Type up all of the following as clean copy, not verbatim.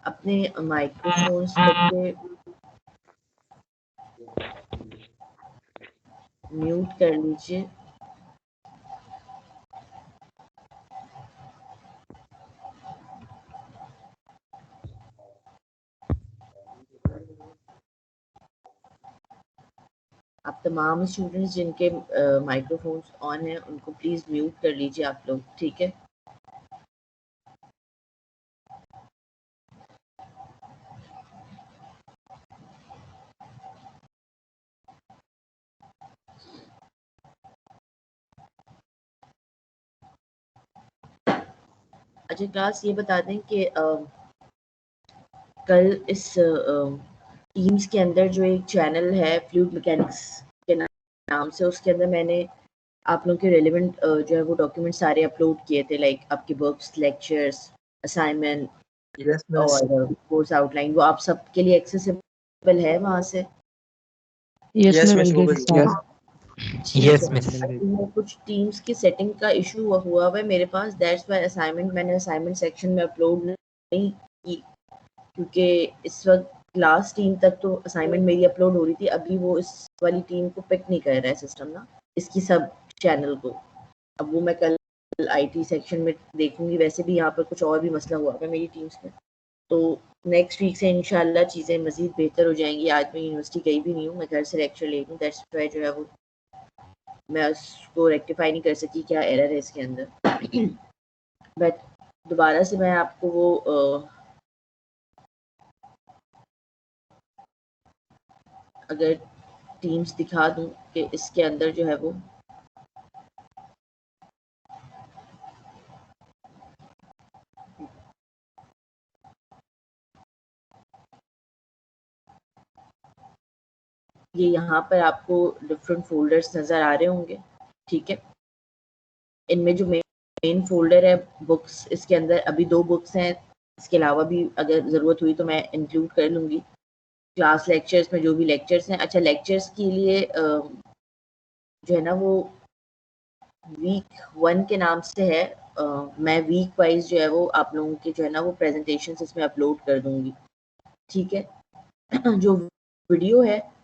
अपने माइक्रोफोन्स बच्चे म्यूट कर लीजिए। आप तमाम स्टूडेंट्स जिनके माइक्रोफोन्स ऑन हैं उनको प्लीज़ म्यूट कर लीजिए आप लोग, ठीक है। अच्छा क्लास ये बता दें कि कल इस टीम्स के अंदर जो एक चैनल है फ्लूइड मैकेनिक्स के नाम से, उसके अंदर मैंने आप लोगों के रेलेवेंट जो है वो डॉक्यूमेंट सारे अपलोड किए थे, लाइक आपके बुक्स, लेक्चर्स, असाइनमेंट और कोर्स आउटलाइन। वो आप सबके लिए एक्सेसिबल है वहाँ से? यस मिस, कुछ टीम्स की सेटिंग का इशू हुआ है मेरे पास, दैट्स व्हाई असाइनमेंट मैंने असाइनमेंट सेक्शन में अपलोड नहीं की, क्योंकि इस वक्त लास्ट टीम तक तो असाइनमेंट मेरी अपलोड हो रही थी, अभी वो इस वाली टीम को पिक नहीं कर रहा है सिस्टम ना, इसकी सब चैनल को। अब वो मैं कल आईटी सेक्शन में देखूंगी। वैसे भी यहाँ पर कुछ और भी मसला हुआ है मेरी टीम्स में, तो नेक्स्ट वीक से इंशाल्लाह चीज़ें मज़ीद बेहतर हो जाएंगी। आज मैं यूनिवर्सिटी गई भी नहीं हूँ, मैं घर से लेक्चर ले रही हूँ, दैट्स व्हाई जो है वो मैं उसको रेक्टिफाई नहीं कर सकी क्या एरर है इसके अंदर। बट दोबारा से मैं आपको वो अगर टीम्स दिखा दूं कि इसके अंदर जो है वो ये यहाँ पर आपको डिफरेंट फोल्डर्स नज़र आ रहे होंगे, ठीक है। इनमें जो मेन फोल्डर है बुक्स, इसके अंदर अभी 2 बुक्स हैं, इसके अलावा भी अगर ज़रूरत हुई तो मैं इंक्लूड कर लूँगी। क्लास लेक्चर्स में जो भी लेक्चर्स हैं, अच्छा लेक्चर्स के लिए जो है ना वो वीक 1 के नाम से है। मैं वीक वाइज जो है वो आप लोगों के जो है ना वो प्रेजेंटेशंस इसमें अपलोड कर दूँगी, ठीक है। जो वीडियो है,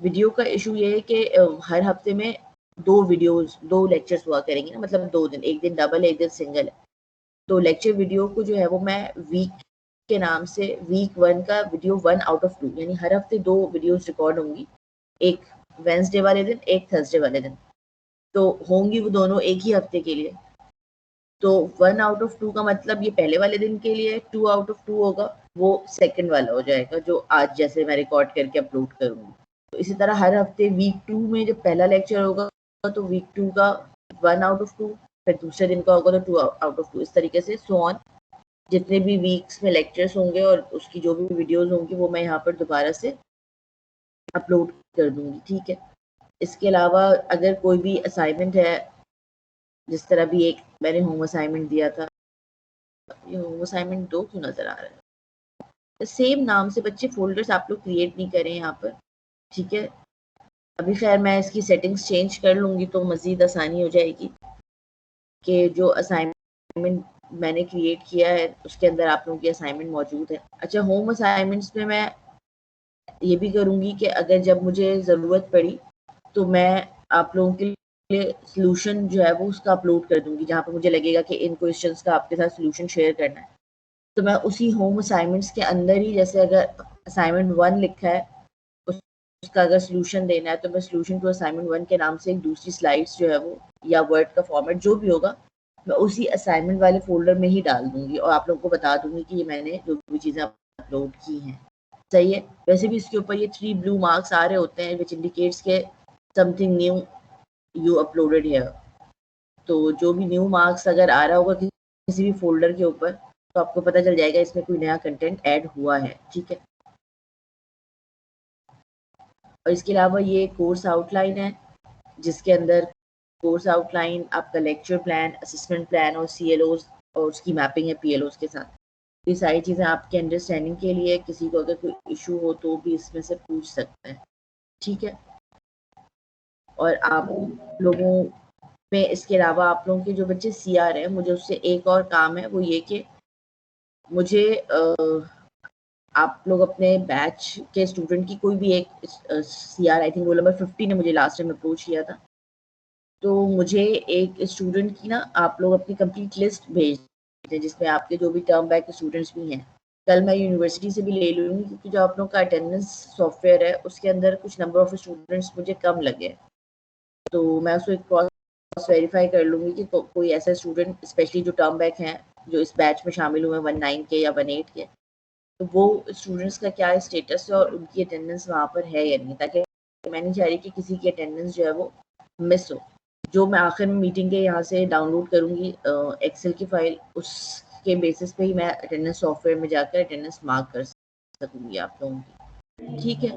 वीडियो का इशू ये है कि हर हफ्ते में 2 लेक्चर्स हुआ करेंगे ना, मतलब 2 दिन, एक दिन डबल है, एक दिन सिंगल है। तो लेक्चर वीडियो को जो है वो मैं वीक के नाम से वीक 1 का वीडियो 1 आउट ऑफ 2, यानी हर हफ्ते 2 वीडियोस रिकॉर्ड होंगी, एक वेंसडे वाले दिन, एक थर्सडे वाले दिन, तो होंगी वो दोनों एक ही हफ्ते के लिए। तो 1 आउट ऑफ 2 का मतलब ये पहले वाले दिन के लिए, 2 आउट ऑफ 2 होगा वो सेकंड वाला हो जाएगा, जो आज जैसे मैं रिकॉर्ड करके अपलोड करूँगी। तो इसी तरह हर हफ्ते वीक 2 में जब पहला लेक्चर होगा तो वीक 2 का 1 आउट ऑफ 2, फिर दूसरे दिन का होगा तो 2 आउट ऑफ 2, इस तरीके से सो ऑन। जितने भी वीक्स में लेक्चर्स होंगे और उसकी जो भी वीडियोस होंगी वो मैं यहाँ पर दोबारा से अपलोड कर दूँगी, ठीक है। इसके अलावा अगर कोई भी असाइनमेंट है, जिस तरह भी एक मैंने होम असाइनमेंट दिया था, ये होम असाइनमेंट 2 क्यों नज़र आ रहा है? सेम नाम से बच्चे फोल्डर्स आप लोग क्रिएट नहीं करें यहाँ पर, ठीक है। अभी खैर मैं इसकी सेटिंग्स चेंज कर लूँगी तो मज़ीद आसानी हो जाएगी कि जो असाइनमेंट मैंने क्रिएट किया है उसके अंदर आप लोगों की असाइनमेंट मौजूद है। अच्छा, होम असाइनमेंट्स में मैं ये भी करूँगी कि अगर जब मुझे ज़रूरत पड़ी तो मैं आप लोगों के लिए सॉल्यूशन जो है वो उसका अपलोड कर दूँगी, जहाँ पे मुझे लगेगा कि इन क्वेश्चंस का आपके साथ सॉल्यूशन शेयर करना है, तो मैं उसी होम असाइनमेंट्स के अंदर ही, जैसे अगर असाइनमेंट 1 लिखा है, उसका अगर सॉल्यूशन देना है तो मैं सॉल्यूशन टू असाइनमेंट 1 के नाम से एक दूसरी स्लाइड्स जो है वो, या वर्ड का फॉर्मेट जो भी होगा, मैं उसी असाइनमेंट वाले फ़ोल्डर में ही डाल दूँगी और आप लोगों को बता दूँगी कि ये मैंने जो भी चीज़ें अपलोड की हैं। सही है? वैसे भी इसके ऊपर ये 3 ब्लू मार्क्स आ रहे होते हैं व्हिच इंडिकेट्स के something new you uploaded here. तो जो भी न्यू मार्क्स अगर आ रहा होगा किसी भी फ़ोल्डर के ऊपर, तो आपको पता चल जाएगा इसमें कोई नया कंटेंट ऐड हुआ है, ठीक है? और इसके अलावा ये कोर्स आउटलाइन है, जिसके अंदर कोर्स आउटलाइन, आपका लेक्चर प्लान, असेसमेंट प्लान और CLOs और उसकी मैपिंग है PLOs के साथ। ये सारी चीज़ें आपके अंडरस्टैंडिंग के लिए, किसी को अगर कोई इशू हो तो भी इसमें से पूछ सकते हैं, ठीक है। और आप लोगों में इसके अलावा आप लोगों के जो बच्चे CR हैं, मुझे उससे एक और काम है, वो ये कि मुझे आप लोग अपने बैच के स्टूडेंट की कोई भी एक CR I think roll number 50 ने मुझे लास्ट टाइम अप्रोच किया था, तो मुझे एक स्टूडेंट की ना आप लोग अपनी कंप्लीट लिस्ट भेज दें जिसमें आपके जो भी टर्म बैक के स्टूडेंट्स भी हैं। कल मैं यूनिवर्सिटी से भी ले लूँगी क्योंकि जो आप लोग का अटेंडेंस सॉफ्टवेयर है उसके अंदर कुछ नंबर ऑफ स्टूडेंट्स मुझे कम लगे, तो मैं उसको एक क्रॉस वेरीफाई कर लूँगी कि कोई ऐसा स्टूडेंट स्पेशली जो टर्म बैक हैं जो इस बैच में शामिल हुए 19 के या 18 के, तो वो स्टूडेंट्स का क्या स्टेटस है और उनकी अटेंडेंस वहाँ पर है या नहीं, ताकि मैं नहीं चाह रही कि किसी की अटेंडेंस जो है वो मिस हो। जो मैं आखिर में मीटिंग के यहाँ से डाउनलोड करूँगी एक्सेल की फाइल, उसके बेसिस पे ही मैं अटेंडेंस सॉफ्टवेयर में जाकर अटेंडेंस मार्क कर सकूँगी आप लोगों की। ठीक है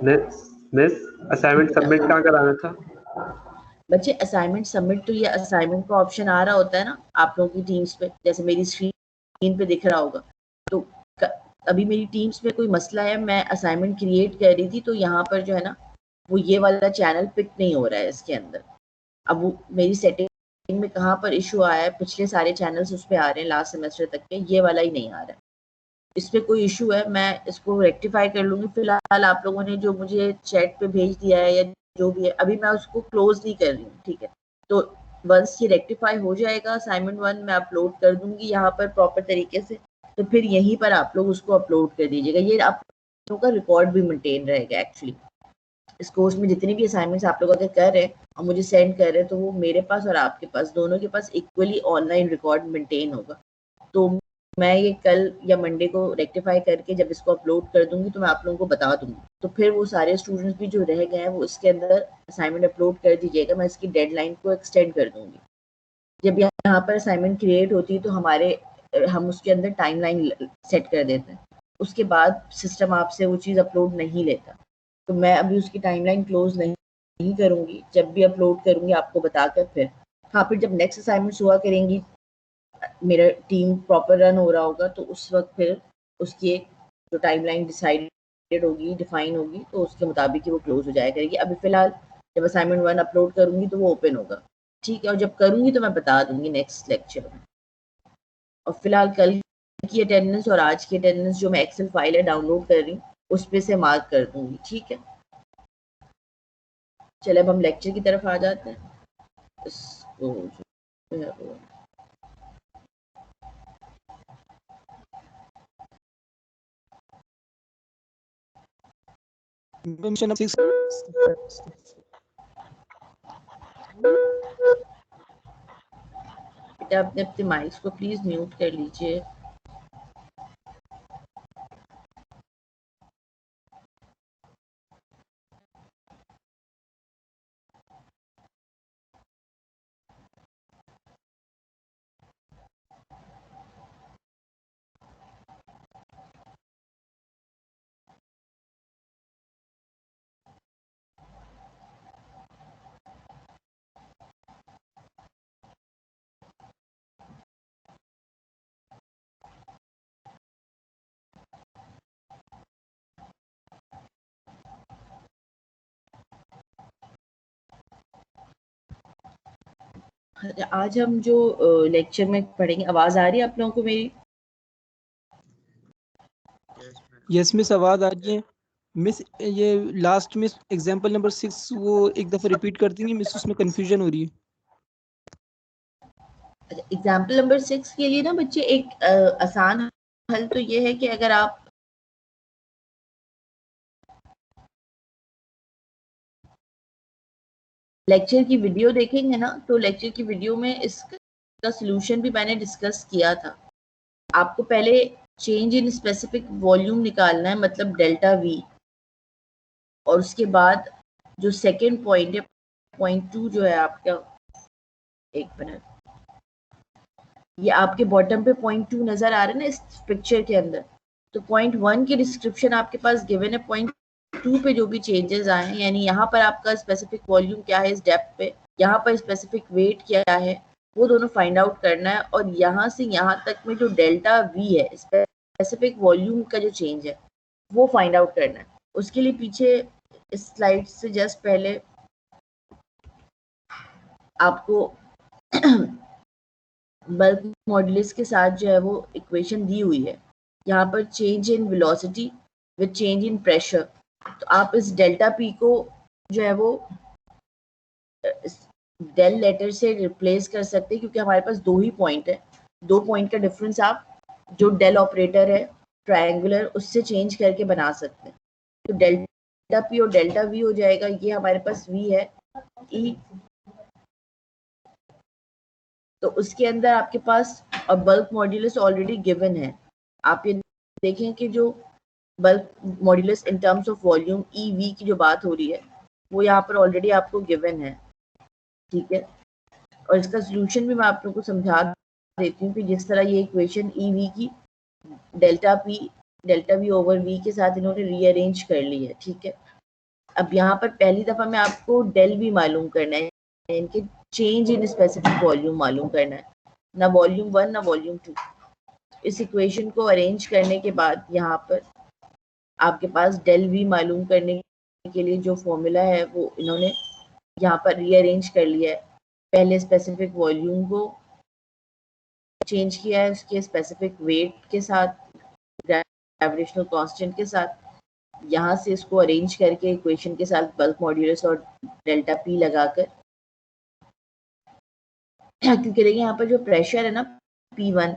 मिस असाइनमेंट सबमिट कहाँ कराना था? बच्चे असाइनमेंट सबमिट तो ये असाइनमेंट का ऑप्शन आ रहा होता है ना आप लोगों की टीम्स पे, जैसे मेरी स्क्रीन पे दिख रहा होगा। तो अभी मेरी टीम्स में कोई मसला है, मैं असाइनमेंट क्रिएट कर रही थी तो यहाँ पर जो है ना वो ये वाला चैनल पिक नहीं हो रहा है इसके अंदर। अब वो मेरी सेटिंग में कहाँ पर इशू आया है, पिछले सारे चैनल्स उस पर आ रहे हैं लास्ट सेमेस्टर तक के, ये वाला ही नहीं आ रहा है। इस पर कोई इशू है, मैं इसको रेक्टिफाई कर लूँगी। फिलहाल आप लोगों ने जो मुझे चैट पे भेज दिया है या जो भी है, अभी मैं उसको क्लोज नहीं कर रही हूँ, ठीक है। तो वंस ये रेक्टिफाई हो जाएगा असाइनमेंट 1 मैं अपलोड कर दूंगी यहाँ पर प्रॉपर तरीके से, तो फिर यहीं पर आप लोग उसको अपलोड कर दीजिएगा। ये आप लोगों का रिकॉर्ड भी मेंटेन रहेगा। एक्चुअली इस कोर्स में जितने भी असाइनमेंट्स आप लोग अगर कर रहे हैं और मुझे सेंड कर रहे हैं, तो वो मेरे पास और आपके पास दोनों के पास इक्वली ऑनलाइन रिकॉर्ड मेंटेन होगा। तो मैं ये कल या मंडे को रेक्टिफाई करके जब इसको अपलोड कर दूंगी तो मैं आप लोगों को बता दूंगी, तो फिर वो सारे स्टूडेंट्स भी जो रह गए हैं वो इसके अंदर असाइनमेंट अपलोड कर दीजिएगा। मैं इसकी डेडलाइन को एक्सटेंड कर दूंगी। जब यहाँ पर असाइनमेंट क्रिएट होती है तो हम उसके अंदर टाइमलाइन सेट कर देते हैं, उसके बाद सिस्टम आपसे वो चीज़ अपलोड नहीं लेता। तो मैं अभी उसकी टाइमलाइन क्लोज नहीं करूँगी, जब भी अपलोड करूँगी आपको बताकर फिर हाँ, फिर जब नेक्स्ट असाइनमेंट्स हुआ करेंगी, मेरा टीम प्रॉपर रन हो रहा होगा, तो उस वक्त फिर उसकी एक जो टाइमलाइन डिसाइडेड होगी, डिफाइन होगी, तो उसके मुताबिक ही वो क्लोज हो जाया करेगी। अभी फ़िलहाल जब असाइनमेंट 1 अपलोड करूँगी तो वो ओपन होगा, ठीक है। और जब करूँगी तो मैं बता दूँगी नेक्स्ट लेक्चर में। और फिलहाल कल की अटेंडेंस और आज की अटेंडेंस जो मैं एक्सेल फाइल है डाउनलोड कर रही हूँ उस पे से मार्क कर दूँगी, ठीक है। चले अब हम लेक्चर की तरफ आ जाते हैं। इसको जो है वो बेटा अपने अपने माइक्स को प्लीज म्यूट कर लीजिए। आज हम जो लेक्चर में पढ़ेंगे, आवाज आ रही है आप लोगों को मेरी? यस मिस, आवाज आ रही है मिस। ये लास्ट में एग्जांपल नंबर 6 वो एक दफा रिपीट कर देंगी मिस, उसमें कंफ्यूजन हो रही है। अच्छा, एग्जाम्पल नंबर 6 के लिए ना बच्चे एक आसान हल तो ये है कि अगर आप लेक्चर की वीडियो देखेंगे ना, तो लेक्चर की वीडियो में इसका सलूशन भी मैंने डिस्कस किया था। आपको पहले चेंज इन स्पेसिफिक वॉल्यूम निकालना है, मतलब डेल्टा वी, और उसके बाद जो सेकेंड पॉइंट है पॉइंट 2 जो है आपका, एक मिनट, ये आपके बॉटम पे पॉइंट 2 नजर आ रहा है ना इस पिक्चर के अंदर, तो पॉइंट 1 की डिस्क्रिप्शन आपके पास गिवन है, पॉइंट 2 पे जो भी चेंजेस आए हैं, यानी यहाँ पर आपका स्पेसिफिक वॉल्यूम क्या है इस डेप्थ पे, यहाँ पर स्पेसिफिक वेट क्या है, वो दोनों फाइंड आउट करना है। और यहाँ से यहाँ तक में जो डेल्टा वी है, स्पेसिफिक वॉल्यूम का जो चेंज है, वो फाइंड आउट करना है। उसके लिए पीछे इस स्लाइड से जस्ट पहले आपको बल्क मॉडुलस के साथ जो है वो इक्वेशन दी हुई है। यहाँ पर change in velocity with change in pressure, तो आप इस डेल्टा पी को जो है वो डेल लेटर से रिप्लेस कर सकते हैं, क्योंकि हमारे पास दो ही पॉइंट है, दो पॉइंट का डिफरेंस आप जो डेल ऑपरेटर है ट्रायंगुलर उससे चेंज करके बना सकते हैं। तो डेल्टा पी और डेल्टा वी हो जाएगा, ये हमारे पास वी है ई, तो उसके अंदर आपके पास और बल्क मॉड्यूलस ऑलरेडी गिवन है। आप ये देखें कि जो bulk modulus in terms of volume E V की जो बात हो रही है वो यहाँ पर ऑलरेडी आपको गिवन है, ठीक है। और इसका सोल्यूशन भी मैं आप लोगों को समझा देती हूँ कि जिस तरह ये इक्वेशन ई वी की डेल्टा वी ओवर वी के साथ इन्होंने रीअरेंज कर ली है, ठीक है। अब यहाँ पर पहली दफा मैं आपको डेल वी मालूम करना है, इनके चेंज इन स्पेसिफिक वॉल्यूम मालूम करना है, ना वॉल्यूम 1 ना वॉल्यूम 2। इस इक्वेशन को अरेंज करने के बाद यहाँ पर आपके पास डेल वी मालूम करने के लिए जो फॉर्मूला है वो इन्होंने यहाँ पर रीअरेंज कर लिया है। पहले स्पेसिफिक वॉल्यूम को चेंज किया है उसके स्पेसिफिक वेट के साथ, ग्रेविटेशनल कांस्टेंट के साथ, यहाँ से इसको अरेंज करके इक्वेशन के साथ बल्क मॉड्यूलस और डेल्टा पी लगाकर, क्योंकि देखिए यहाँ पर जो प्रेशर है ना P1,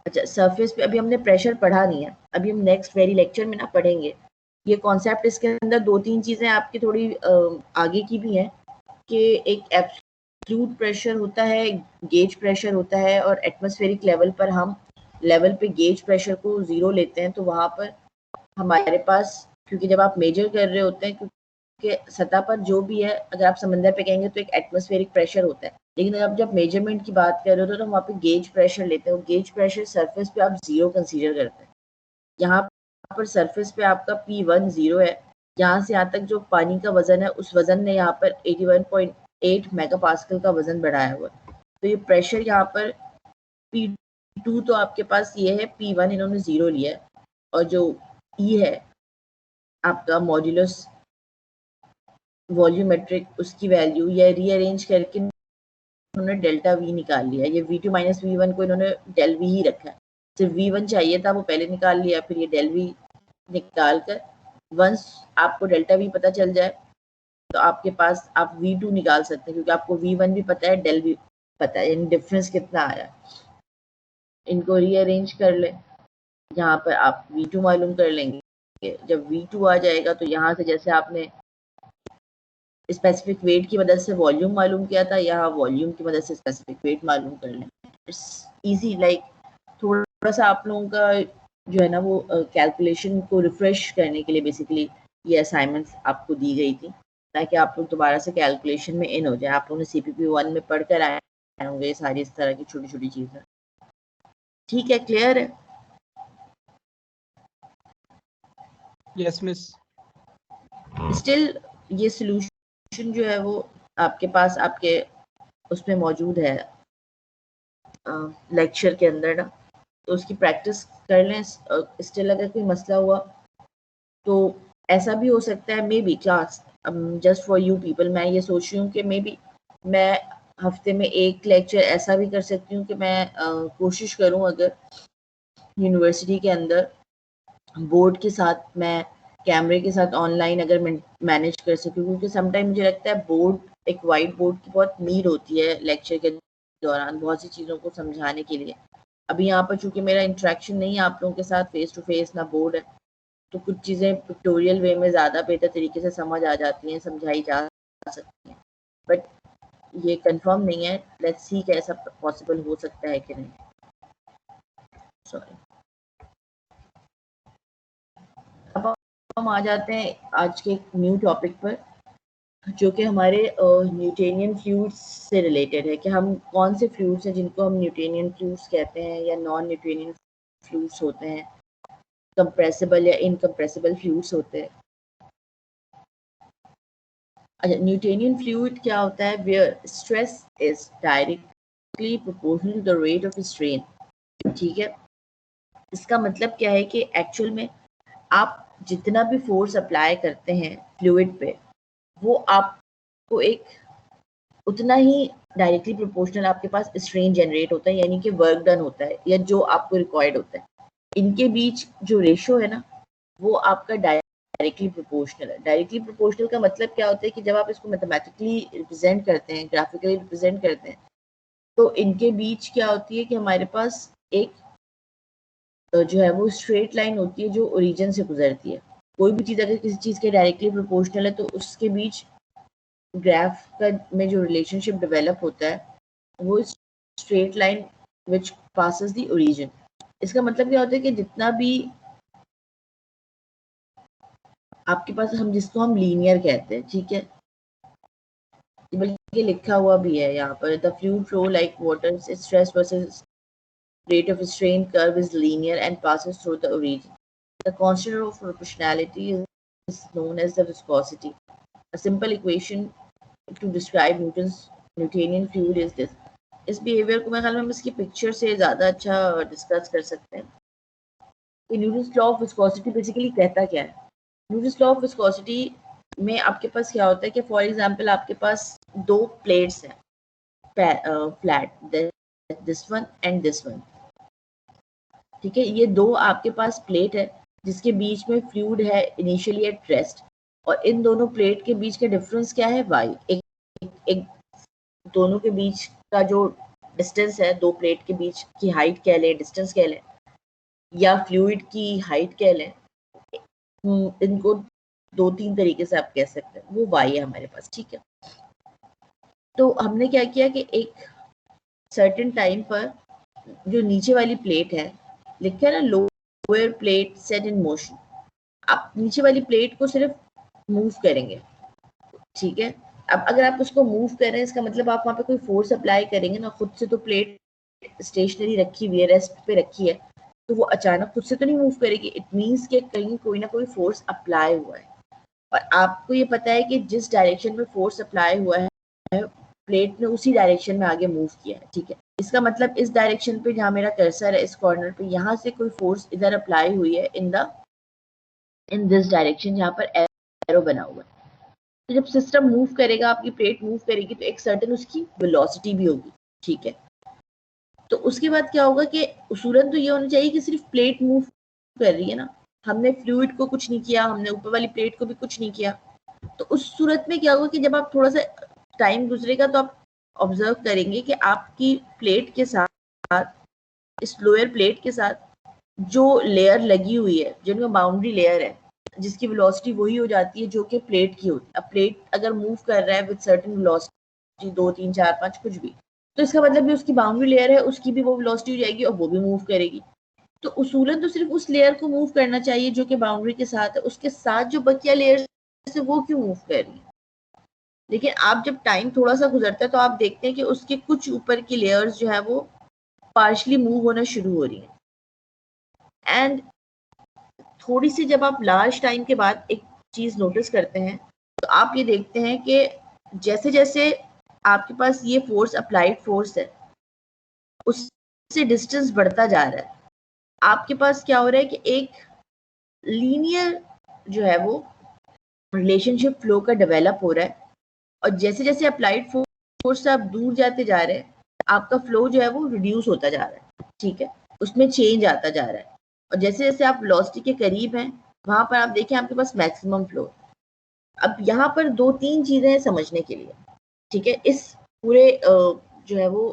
अच्छा सरफेस पे अभी हमने प्रेशर पढ़ा नहीं है, अभी हम नेक्स्ट वेरी लेक्चर में ना पढ़ेंगे ये कॉन्सेप्ट। इसके अंदर दो तीन चीज़ें आपकी थोड़ी आगे की भी हैं कि एक एब्सोल्यूट प्रेशर होता है, गेज प्रेशर होता है, और एटमॉस्फेरिक लेवल पर हम लेवल पे गेज प्रेशर को ज़ीरो लेते हैं, तो वहाँ पर हमारे पास, क्योंकि जब आप मेजर कर रहे होते हैं क्योंकि सतह पर जो भी है, अगर आप समंदर पे कहेंगे तो एक एटमॉस्फेरिक प्रेशर होता है, लेकिन आप जब मेजरमेंट की बात कर रहे हो तो वहाँ पे गेज प्रेशर लेते हैं, गेज प्रेशर सरफेस पे आप जीरो कंसीडर करते हैं। यहाँ पर सरफेस पे आपका P1 जीरो है, यहाँ से यहाँ तक जो पानी का वजन है उस वजन ने यहाँ पर 81.8 मेगापास्कल का वजन बढ़ाया हुआ है। तो ये प्रेशर यहाँ पर P2 तो आपके पास ये है, P1 इन्होंने जीरो लिया है, और जो E है आपका मॉड्यूलस वॉल्यूमेट्रिक उसकी वैल्यू या रीअरेंज करके उन्होंने डेल्टा वी निकाल लिया। ये V2 माइनस V1 को इन्होंने डेल वी ही रखा है, सिर्फ V1 चाहिए था वो पहले निकाल लिया, फिर ये डेल वी निकाल कर वंस आपको डेल्टा वी पता चल जाए तो आपके पास आप V2 निकाल सकते हैं, क्योंकि आपको V1 भी पता है, डेल भी पता है, यानी डिफरेंस कितना आया। इनको रीअरेंज कर ले, यहाँ पर आप V2 मालूम कर लेंगे। जब V2 आ जाएगा तो यहाँ से जैसे आपने स्पेसिफिक वेट की मदद से वॉल्यूम मालूम किया था, यहाँ वॉल्यूम की मदद से स्पेसिफिक वेट मालूम कर लें। इट्स इजी, लाइक थोड़ा सा आप लोगों का जो है ना वो कैलकुलेशन को रिफ्रेश करने के लिए बेसिकली ये असाइनमेंट्स आपको दी गई थी, ताकि आप लोग दोबारा से कैलकुलेशन में इन हो जाए। आप लोगों ने CPP 1 में पढ़ कर आए होंगे सारी इस तरह की छोटी छोटी चीज़ें, ठीक है, क्लियर है? Yes miss. स्टिल ये सोल्यूशन जो है वो आपके पास आपके उसमें मौजूद है लेक्चर के अंदर ना, तो उसकी प्रैक्टिस कर लें। स्टिल अगर कोई मसला हुआ तो ऐसा भी हो सकता है, may be class just for you people, मैं ये सोच रही हूँ कि मे बी मैं हफ्ते में एक लेक्चर ऐसा भी कर सकती हूँ कि मैं कोशिश करूँ अगर यूनिवर्सिटी के अंदर बोर्ड के साथ मैं कैमरे के साथ ऑनलाइन अगर मैनेज कर सकूँ, क्योंकि समटाइम मुझे लगता है बोर्ड, एक वाइट बोर्ड की बहुत नीड होती है लेक्चर के दौरान बहुत सी चीज़ों को समझाने के लिए। अभी यहाँ पर चूंकि मेरा इंटरेक्शन नहीं है आप लोगों के साथ फेस टू फेस, ना बोर्ड है, तो कुछ चीज़ें पिक्टोरियल वे में ज़्यादा बेहतर तरीके से समझ आ जाती हैं, समझाई जा सकती हैं, बट ये कंफर्म नहीं है। लेट्स सी कि ऐसा पॉसिबल हो सकता है कि नहीं। सॉरी, अब हम आ जाते हैं आज के एक न्यू टॉपिक पर, जो कि हमारे न्यूटेनियन फ्लूइड्स से रिलेटेड है, कि हम कौन से फ्लूइड्स हैं जिनको हम न्यूटेनियन फ्लूइड्स कहते हैं या नॉन न्यूटेनियन फ्लूइड्स होते हैं, कंप्रेसिबल या इनकम्प्रेसिबल फ्लूइड्स होते हैं। अच्छा, न्यूटेनियन फ्लूइड क्या होता है? Where stress is directly proportional to the rate of strain, ठीक है। इसका मतलब क्या है कि एक्चुअल में आप जितना भी फोर्स अप्लाई करते हैं फ्लूइड पे, वो आपको एक उतना ही डायरेक्टली प्रोपोर्शनल आपके पास स्ट्रेन जनरेट होता है, यानी कि वर्क डन होता है या जो आपको रिक्वायर्ड होता है। इनके बीच जो रेशो है ना, वो आपका डायरेक्टली प्रोपोर्शनल है। डायरेक्टली प्रोपोर्शनल का मतलब क्या होता है कि जब आप इसको मैथमेटिकली रिप्रेजेंट करते हैं, ग्राफिकली रिप्रेजेंट करते हैं, तो इनके बीच क्या होती है कि हमारे पास एक जो है वो स्ट्रेट लाइन होती है जो ओरिजिन से गुजरती है। कोई भी चीज़ अगर किसी चीज़ के डायरेक्टली प्रोपोर्शनल है तो उसके बीच ग्राफ का में जो रिलेशनशिप डेवलप होता है वो straight line which passes the origin. इसका मतलब क्या होता है कि जितना भी आपके पास जिसको हम लीनियर कहते हैं, ठीक है, बल्कि लिखा हुआ भी है यहाँ पर, the fluid flow like water, stress versus rate of strain curve is linear and passes through the origin. The constant of proportionality is known as the viscosity. A simple equation to describe Newtonian fluid is this. इस behaviour को मैं ख्याल में हम इसकी picture से ज़्यादा अच्छा डिस्कस कर सकते हैं कि Newton's law of viscosity basically कहता क्या है। न्यूटन्स लॉ ऑफ विस्कोसिटी में आपके पास क्या होता है कि फॉर एग्जांपल आपके पास दो प्लेट्स हैं, flat, this one and this one, ठीक है। ये दो आपके पास प्लेट है जिसके बीच में फ्लूइड है इनिशियली एट रेस्ट, और इन दोनों प्लेट के बीच का डिफरेंस क्या है, y। एक दोनों के बीच का जो डिस्टेंस है, दो प्लेट के बीच की हाइट कह लें, डिस्टेंस कह लें, या फ्लूइड की हाइट कह लें, इनको दो तीन तरीके से आप कह सकते हैं, वो y है हमारे पास, ठीक है। तो हमने क्या किया कि एक सर्टेन टाइम पर जो नीचे वाली प्लेट है, लिखा है ना lower plate set in motion, आप नीचे वाली प्लेट को सिर्फ मूव करेंगे, ठीक है। अब अगर आप उसको मूव कर रहे हैं इसका मतलब आप वहाँ पे कोई फोर्स अप्लाई करेंगे ना, खुद से तो प्लेट स्टेशनरी रखी हुई है, रेस्ट पे रखी है, तो वो अचानक खुद से तो नहीं मूव करेगी। इट मीन्स कि कहीं कोई ना कोई फोर्स अप्लाई हुआ है, और आपको ये पता है कि जिस डायरेक्शन में फोर्स अप्लाई हुआ है प्लेट ने उसी डायरेक्शन में आगे मूव किया है, ठीक है। इसका मतलब इस डायरेक्शन पे जहाँ मेरा कर्सर है, इस कॉर्नर पे, यहाँ से कोई फोर्स इधर अप्लाई हुई है इन दिस डायरेक्शन, जहाँ पर एरो बना हुआ है। तो जब सिस्टम मूव करेगा, आपकी प्लेट मूव करेगी, तो एक सर्टेन उसकी वेलोसिटी भी होगी, ठीक है। तो उसके बाद क्या होगा कि उसूलन तो ये होना चाहिए कि सिर्फ प्लेट मूव कर रही है ना, हमने फ्लूइड को कुछ नहीं किया, हमने ऊपर वाली प्लेट को भी कुछ नहीं किया। तो उस सूरत में क्या होगा कि जब आप थोड़ा सा टाइम गुजरेगा तो आप ऑब्जर्व करेंगे कि आपकी प्लेट के साथ, इस लोअर प्लेट के साथ जो लेयर लगी हुई है, जिनका बाउंड्री लेयर है, जिसकी वेलोसिटी वही हो जाती है जो कि प्लेट की होती है। अब प्लेट अगर मूव कर रहा है विद सर्टेन वेलोसिटी 2 3 4 5 कुछ भी, तो इसका मतलब भी उसकी बाउंड्री लेयर है, उसकी भी वो वेलोसिटी हो जाएगी और वो भी मूव करेगी। तो उसूलन तो सिर्फ उस लेयर को मूव करना चाहिए जो कि बाउंड्री के साथ है, उसके साथ जो बकिया लेयर से वो क्यों मूव कर रही है। लेकिन आप जब टाइम थोड़ा सा गुजरता है तो आप देखते हैं कि उसके कुछ ऊपर की लेयर्स जो है वो पार्शली मूव होना शुरू हो रही है। एंड थोड़ी सी जब आप लार्ज टाइम के बाद एक चीज नोटिस करते हैं तो आप ये देखते हैं कि जैसे जैसे आपके पास ये फोर्स अप्लाइड फोर्स है, उससे डिस्टेंस बढ़ता जा रहा है। आपके पास क्या हो रहा है कि एक लीनियर जो है वो रिलेशनशिप फ्लो का डेवलप हो रहा है, और जैसे जैसे अप्लाइड फोर्स से आप दूर जाते जा रहे हैं, आपका फ्लो जो है वो रिड्यूस होता जा रहा है, ठीक है, उसमें चेंज आता जा रहा है। और जैसे जैसे आप वेलोसिटी के करीब हैं, वहां पर आप देखें आपके पास मैक्सिमम फ्लो। अब यहाँ पर दो तीन चीजें हैं समझने के लिए, ठीक है। इस पूरे जो है वो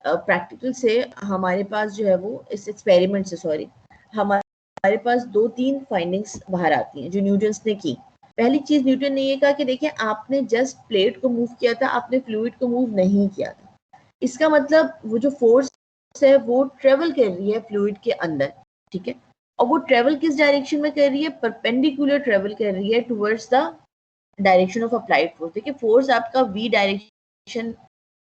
प्रैक्टिकल से हमारे पास जो है वो, इस एक्सपेरिमेंट से सॉरी, हमारे पास दो तीन फाइंडिंग्स बाहर आती हैं जो न्यूटन्स ने की। पहली चीज न्यूटन ने ये कहा कि देखिए आपने जस्ट प्लेट को मूव किया था, आपने फ्लूइड को मूव नहीं किया था। इसका मतलब वो जो फोर्स है वो ट्रेवल कर रही है फ्लूइड के अंदर, ठीक है। और वो ट्रेवल किस डायरेक्शन में कर रही है, परपेंडिकुलर ट्रेवल कर रही है towards the direction of applied force. देखिए फोर्स आपका वी डायरेक्शन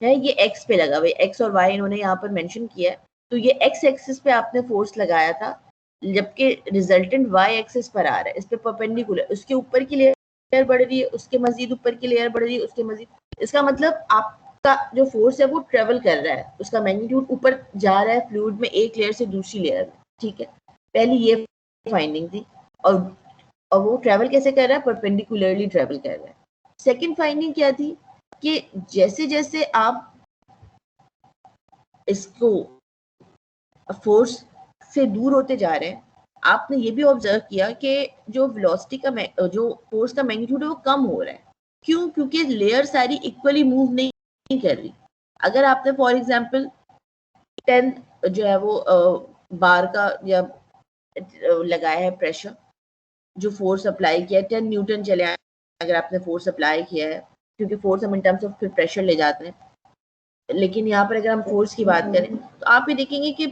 है, ये एक्स पे लगा हुआ है, एक्स और वाई इन्होंने यहाँ पर मेंशन किया है। तो ये एक्स एक्सिस पे आपने फोर्स लगाया था, जबकि रिजल्टेंट वाई एक्सिस पर आ रहा है, इस पे परपेंडिकुलर, उसके ऊपर की लेयर बढ़ रही है, उसके मजीद ऊपर की लेयर बढ़ रही है, उसके मजीद, इसका मतलब आपका जो फोर्स है वो ट्रेवल कर रहा है, उसका मैग्नीट्यूड ऊपर जा रहा है फ्लूइड में एक लेयर से दूसरी लेयर में, ठीक है। पहली ये फाइंडिंग थी। और वो ट्रेवल कैसे कर रहा है, परपेंडिकुलरली ट्रेवल कर रहा है। सेकंड फाइंडिंग क्या थी कि जैसे जैसे आप इसको फोर्स से दूर होते जा रहे हैं, आपने ये भी ऑब्जर्व किया कि जो वेलोसिटी का जो फोर्स का मैग्नीट्यूड है वो कम हो रहा है। क्यों? क्योंकि लेयर सारी इक्वली मूव नहीं कर रही। अगर आपने फॉर एग्जांपल 10 जो है वो बार का या लगाया है प्रेशर, जो फोर्स अप्लाई किया है 10 न्यूटन चले आए, अगर आपने फोर्स अप्लाई किया है, क्योंकि फोर्स हम इन टर्म्स ऑफ फिर प्रेशर ले जाते हैं, लेकिन यहाँ पर अगर हम फोर्स की बात करें तो आप ये देखेंगे कि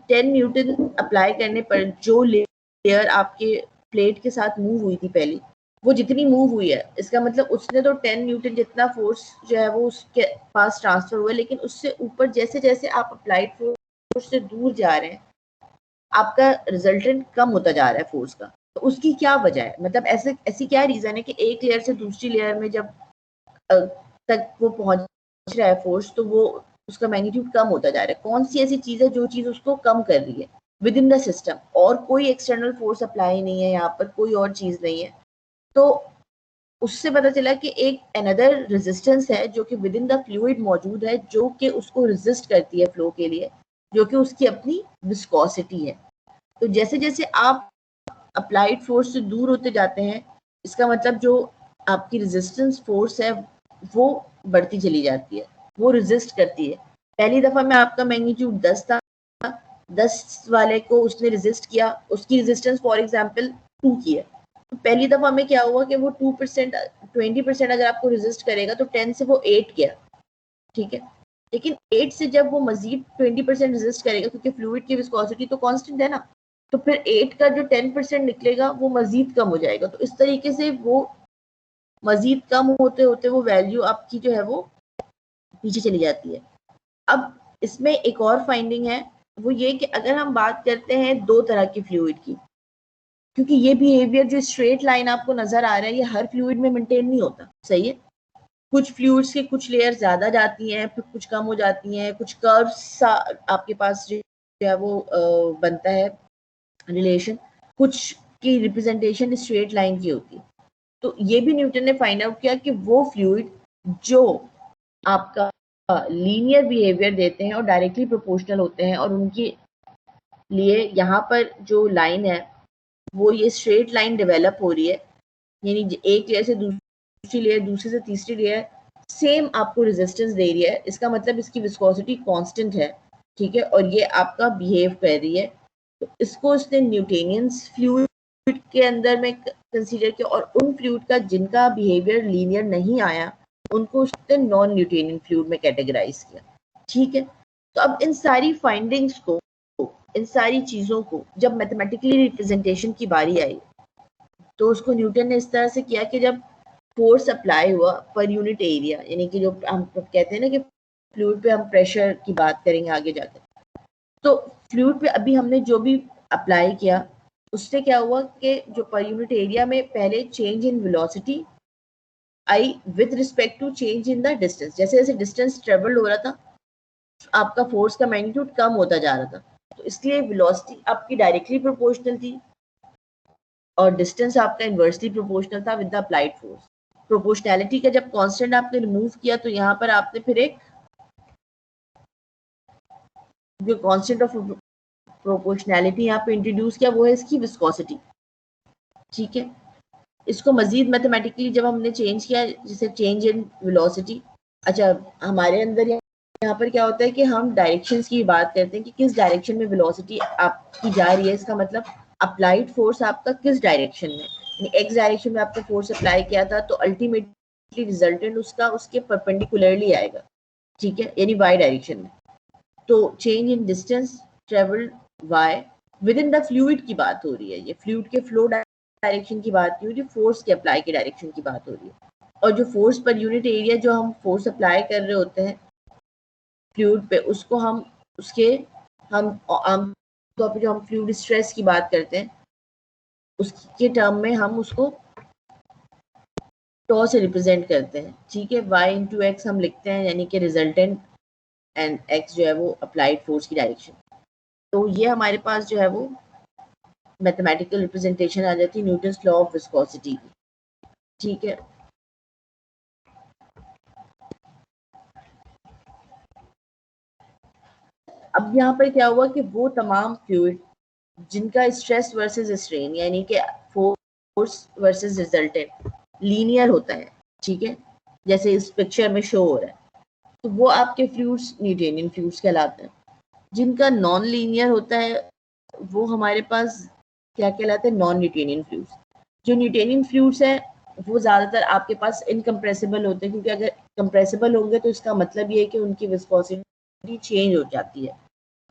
10 न्यूटन अप्लाई करने पर जो लेयर आपके प्लेट के साथ मूव हुई थी पहले, वो जितनी मूव हुई है, इसका मतलब उसने तो 10 न्यूटन जितना फोर्स जो है वो उसके पास ट्रांसफर हुआ है, लेकिन उससे ऊपर जैसे जैसे आप अप्लाइड फोर्स से दूर जा रहे हैं, आपका रिजल्टेंट कम होता जा रहा है फोर्स का। तो उसकी क्या वजह है? मतलब ऐसी क्या रीजन है कि एक लेयर से दूसरी लेयर में जब तक वो पहुंच रहा है फोर्स, तो वो उसका मैग्नीट्यूड कम होता जा रहा है? कौन सी ऐसी चीज है जो चीज उसको कम कर रही है विद इन द सिस्टम? और कोई एक्सटर्नल फोर्स अप्लाई नहीं है यहाँ पर, कोई और चीज नहीं है। तो उससे पता चला कि एक अनदर रेजिस्टेंस है जो कि विद इन द फ्लूइड मौजूद है, जो कि उसको रेजिस्ट करती है फ्लो के लिए, जो कि उसकी अपनी विस्कोसिटी है। तो जैसे जैसे आप अप्लाइड फोर्स से दूर होते जाते हैं, इसका मतलब जो आपकी रेजिस्टेंस फोर्स है वो बढ़ती चली जाती है, वो रेजिस्ट करती है। पहली दफा में आपका मैग्नीट्यूड 10 था, 10 वाले को उसने रेजिस्ट किया, उसकी रेजिस्टेंस फॉर एग्जांपल 2 की है। तो पहली दफा में क्या हुआ कि वो 2% 20% अगर आपको रेजिस्ट करेगा तो 10 से वो 8 गया, ठीक है। लेकिन 8 से जब वो मजीद 20% रेजिस्ट करेगा, क्योंकि फ्लूइड की विस्कोसिटी तो कांस्टेंट है ना, तो फिर 8 का जो 10% निकलेगा वो मजीद कम हो जाएगा। तो इस तरीके से वो मजीद कम होते होते वो वैल्यू आपकी जो है वो पीछे चली जाती है। अब इसमें एक और फाइंडिंग है, वो ये कि अगर हम बात करते हैं दो तरह की फ्लूइड की, क्योंकि ये बिहेवियर जो स्ट्रेट लाइन आपको नजर आ रहा है ये हर फ्लूइड में मेंटेन नहीं होता, सही है। कुछ फ्लूइड्स के कुछ लेयर ज्यादा जाती हैं, फिर कुछ कम हो जाती हैं, कुछ कर्व्स आपके पास जो है वो बनता है रिलेशन, कुछ की रिप्रेजेंटेशन स्ट्रेट लाइन की होती है। तो ये भी न्यूटन ने फाइंड आउट किया कि वो फ्लूइड जो आपका लीनियर बिहेवियर देते हैं और डायरेक्टली प्रोपोर्शनल होते हैं, और उनके लिए यहाँ पर जो लाइन है वो ये स्ट्रेट लाइन डेवलप हो रही है, यानी एक लेयर से दूसरी लेयर, दूसरी से तीसरी लेयर सेम आपको रेजिस्टेंस दे रही है। इसका मतलब इसकी विस्कोसिटी कांस्टेंट है, ठीक है, और ये आपका बिहेव कर रही है। तो इसको उसने न्यूटेनियंस फ्लूइड के अंदर में कंसीडर किया, और उन फ्लूइड का जिनका बिहेवियर लीनियर नहीं आया उनको उसने नॉन न्यूटेनियन फ्लूइड में कैटेगराइज किया, ठीक है। तो अब इन सारी फाइंडिंग्स को, इन सारी चीजों को जब मैथमेटिकली रिप्रेजेंटेशन की बारी आई, तो उसको न्यूटन ने इस तरह से किया कि जब फोर्स अप्लाई हुआ पर यूनिट एरिया, यानी कि जो हम कहते हैं ना कि फ्लूइड पे हम प्रेशर की बात करेंगे आगे जाकर, तो फ्लूइड पे अभी हमने जो भी अप्लाई किया उससे क्या हुआ कि जो पर यूनिट एरिया में पहले change in velocity I with respect to change in the distance, जैसे जैसे डिस्टेंस ट्रेवल्ड हो रहा था आपका फोर्स का मैग्नीट्यूड कम होता जा रहा था। तो इसलिए वेलोसिटी आपकी डायरेक्टली प्रोपोर्शनल थी और डिस्टेंस आपका इनवर्सली प्रोपोर्शनल था with the applied force. Proportionality का जब कांस्टेंट आपने रिमूव किया तो यहाँ पर आपने फिर एक जो कांस्टेंट ऑफ प्रोपोर्शनैलिटी यहाँ पे इंट्रोड्यूस किया, वो है इसकी विस्कोसिटी, ठीक है। इसको मजीद मैथमेटिकली जब हमने चेंज किया, जैसे चेंज इन वेलोसिटी, अच्छा हमारे अंदर यहाँ पर क्या होता है कि हम डायरेक्शंस की बात करते हैं कि किस डायरेक्शन में वेलोसिटी आपकी जा रही है। इसका मतलब अप्लाइड फोर्स आपका किस डायरेक्शन में, एक्स डायरेक्शन में आपने फोर्स अप्लाई किया था तो अल्टीमेटली रिजल्टेंट उसका उसके परपेंडिकुलरली आएगा, ठीक है, यानी वाई डायरेक्शन में। तो change in distance travelled Y with in the fluid की बात हो रही है, ये फ्लूइड के फ्लो डायरेक्शन की बात नहीं हो रही, फोर्स के अप्लाई के डायरेक्शन की बात हो रही है। और जो फोर्स पर यूनिट एरिया जो हम फोर्स अप्लाई कर रहे होते हैं फ्लूइड पे, उसको हम उसके हम आमतौर पर जो हम फ्लूइड स्ट्रेस की बात करते हैं उसके टर्म में हम उसको टॉ से रिप्रेजेंट करते हैं, ठीक है। वाई इंटू एक्स हम लिखते हैं, यानी कि रिजल्टेंट, एंड एक्स जो है वो अप्लाइड फोर्स की डायरेक्शन। तो ये हमारे पास जो है वो मैथमेटिकल रिप्रेजेंटेशन आ जाती है न्यूटन्स लॉ ऑफ विस्कोसिटी की, ठीक है। अब यहाँ पर क्या हुआ कि वो तमाम फ्लूइड जिनका स्ट्रेस वर्सेस स्ट्रेन यानी कि फोर्स वर्सेस रिजल्टेंट लीनियर होता है, ठीक है, जैसे इस पिक्चर में शो हो रहा है, तो वो आपके फ्लूइड्स न्यूटेनियन फ्लूइड्स कहलाते हैं। जिनका नॉन लीनियर होता है वो हमारे पास क्या कहलाते हैं, नॉन न्यूटेनियन फ्लूइड्स। जो न्यूटेनियन फ्लूइड्स है वो ज़्यादातर आपके पास इनकम्प्रेसिबल होते हैं, क्योंकि अगर कंप्रेसिबल होंगे तो इसका मतलब ये है कि उनकी विस्कोसिटी चेंज हो जाती है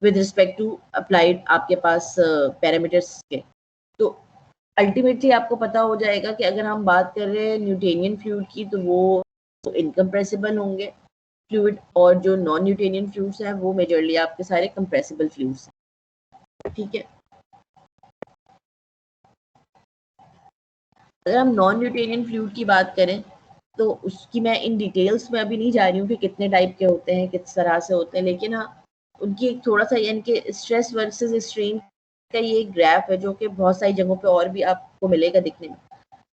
विद रिस्पेक्ट टू अप्लाइड आपके पास पैरामीटर्स के। तो अल्टीमेटली आपको पता हो जाएगा कि अगर हम बात कर रहे हैं न्यूटेनियन फ्लूइड की तो वो इनकम्प्रेसिबल होंगे फ्लूइड, और जो नॉन न्यूटेनियन फ्लूइड्स हैं वो मेजरली आपके सारे कंप्रेसिबल फ्लूइड्स हैं, ठीक है। अगर हम नॉन न्यूटेनियन फ्लूइड की बात करें तो उसकी मैं इन डिटेल्स में अभी नहीं जा रही हूँ कि कितने टाइप के होते हैं, किस तरह से होते हैं, लेकिन हाँ उनकी एक थोड़ा सा यानी कि स्ट्रेस वर्सेस स्ट्रेन का ये ग्राफ है जो कि बहुत सारी जगहों पे और भी आपको मिलेगा दिखने में।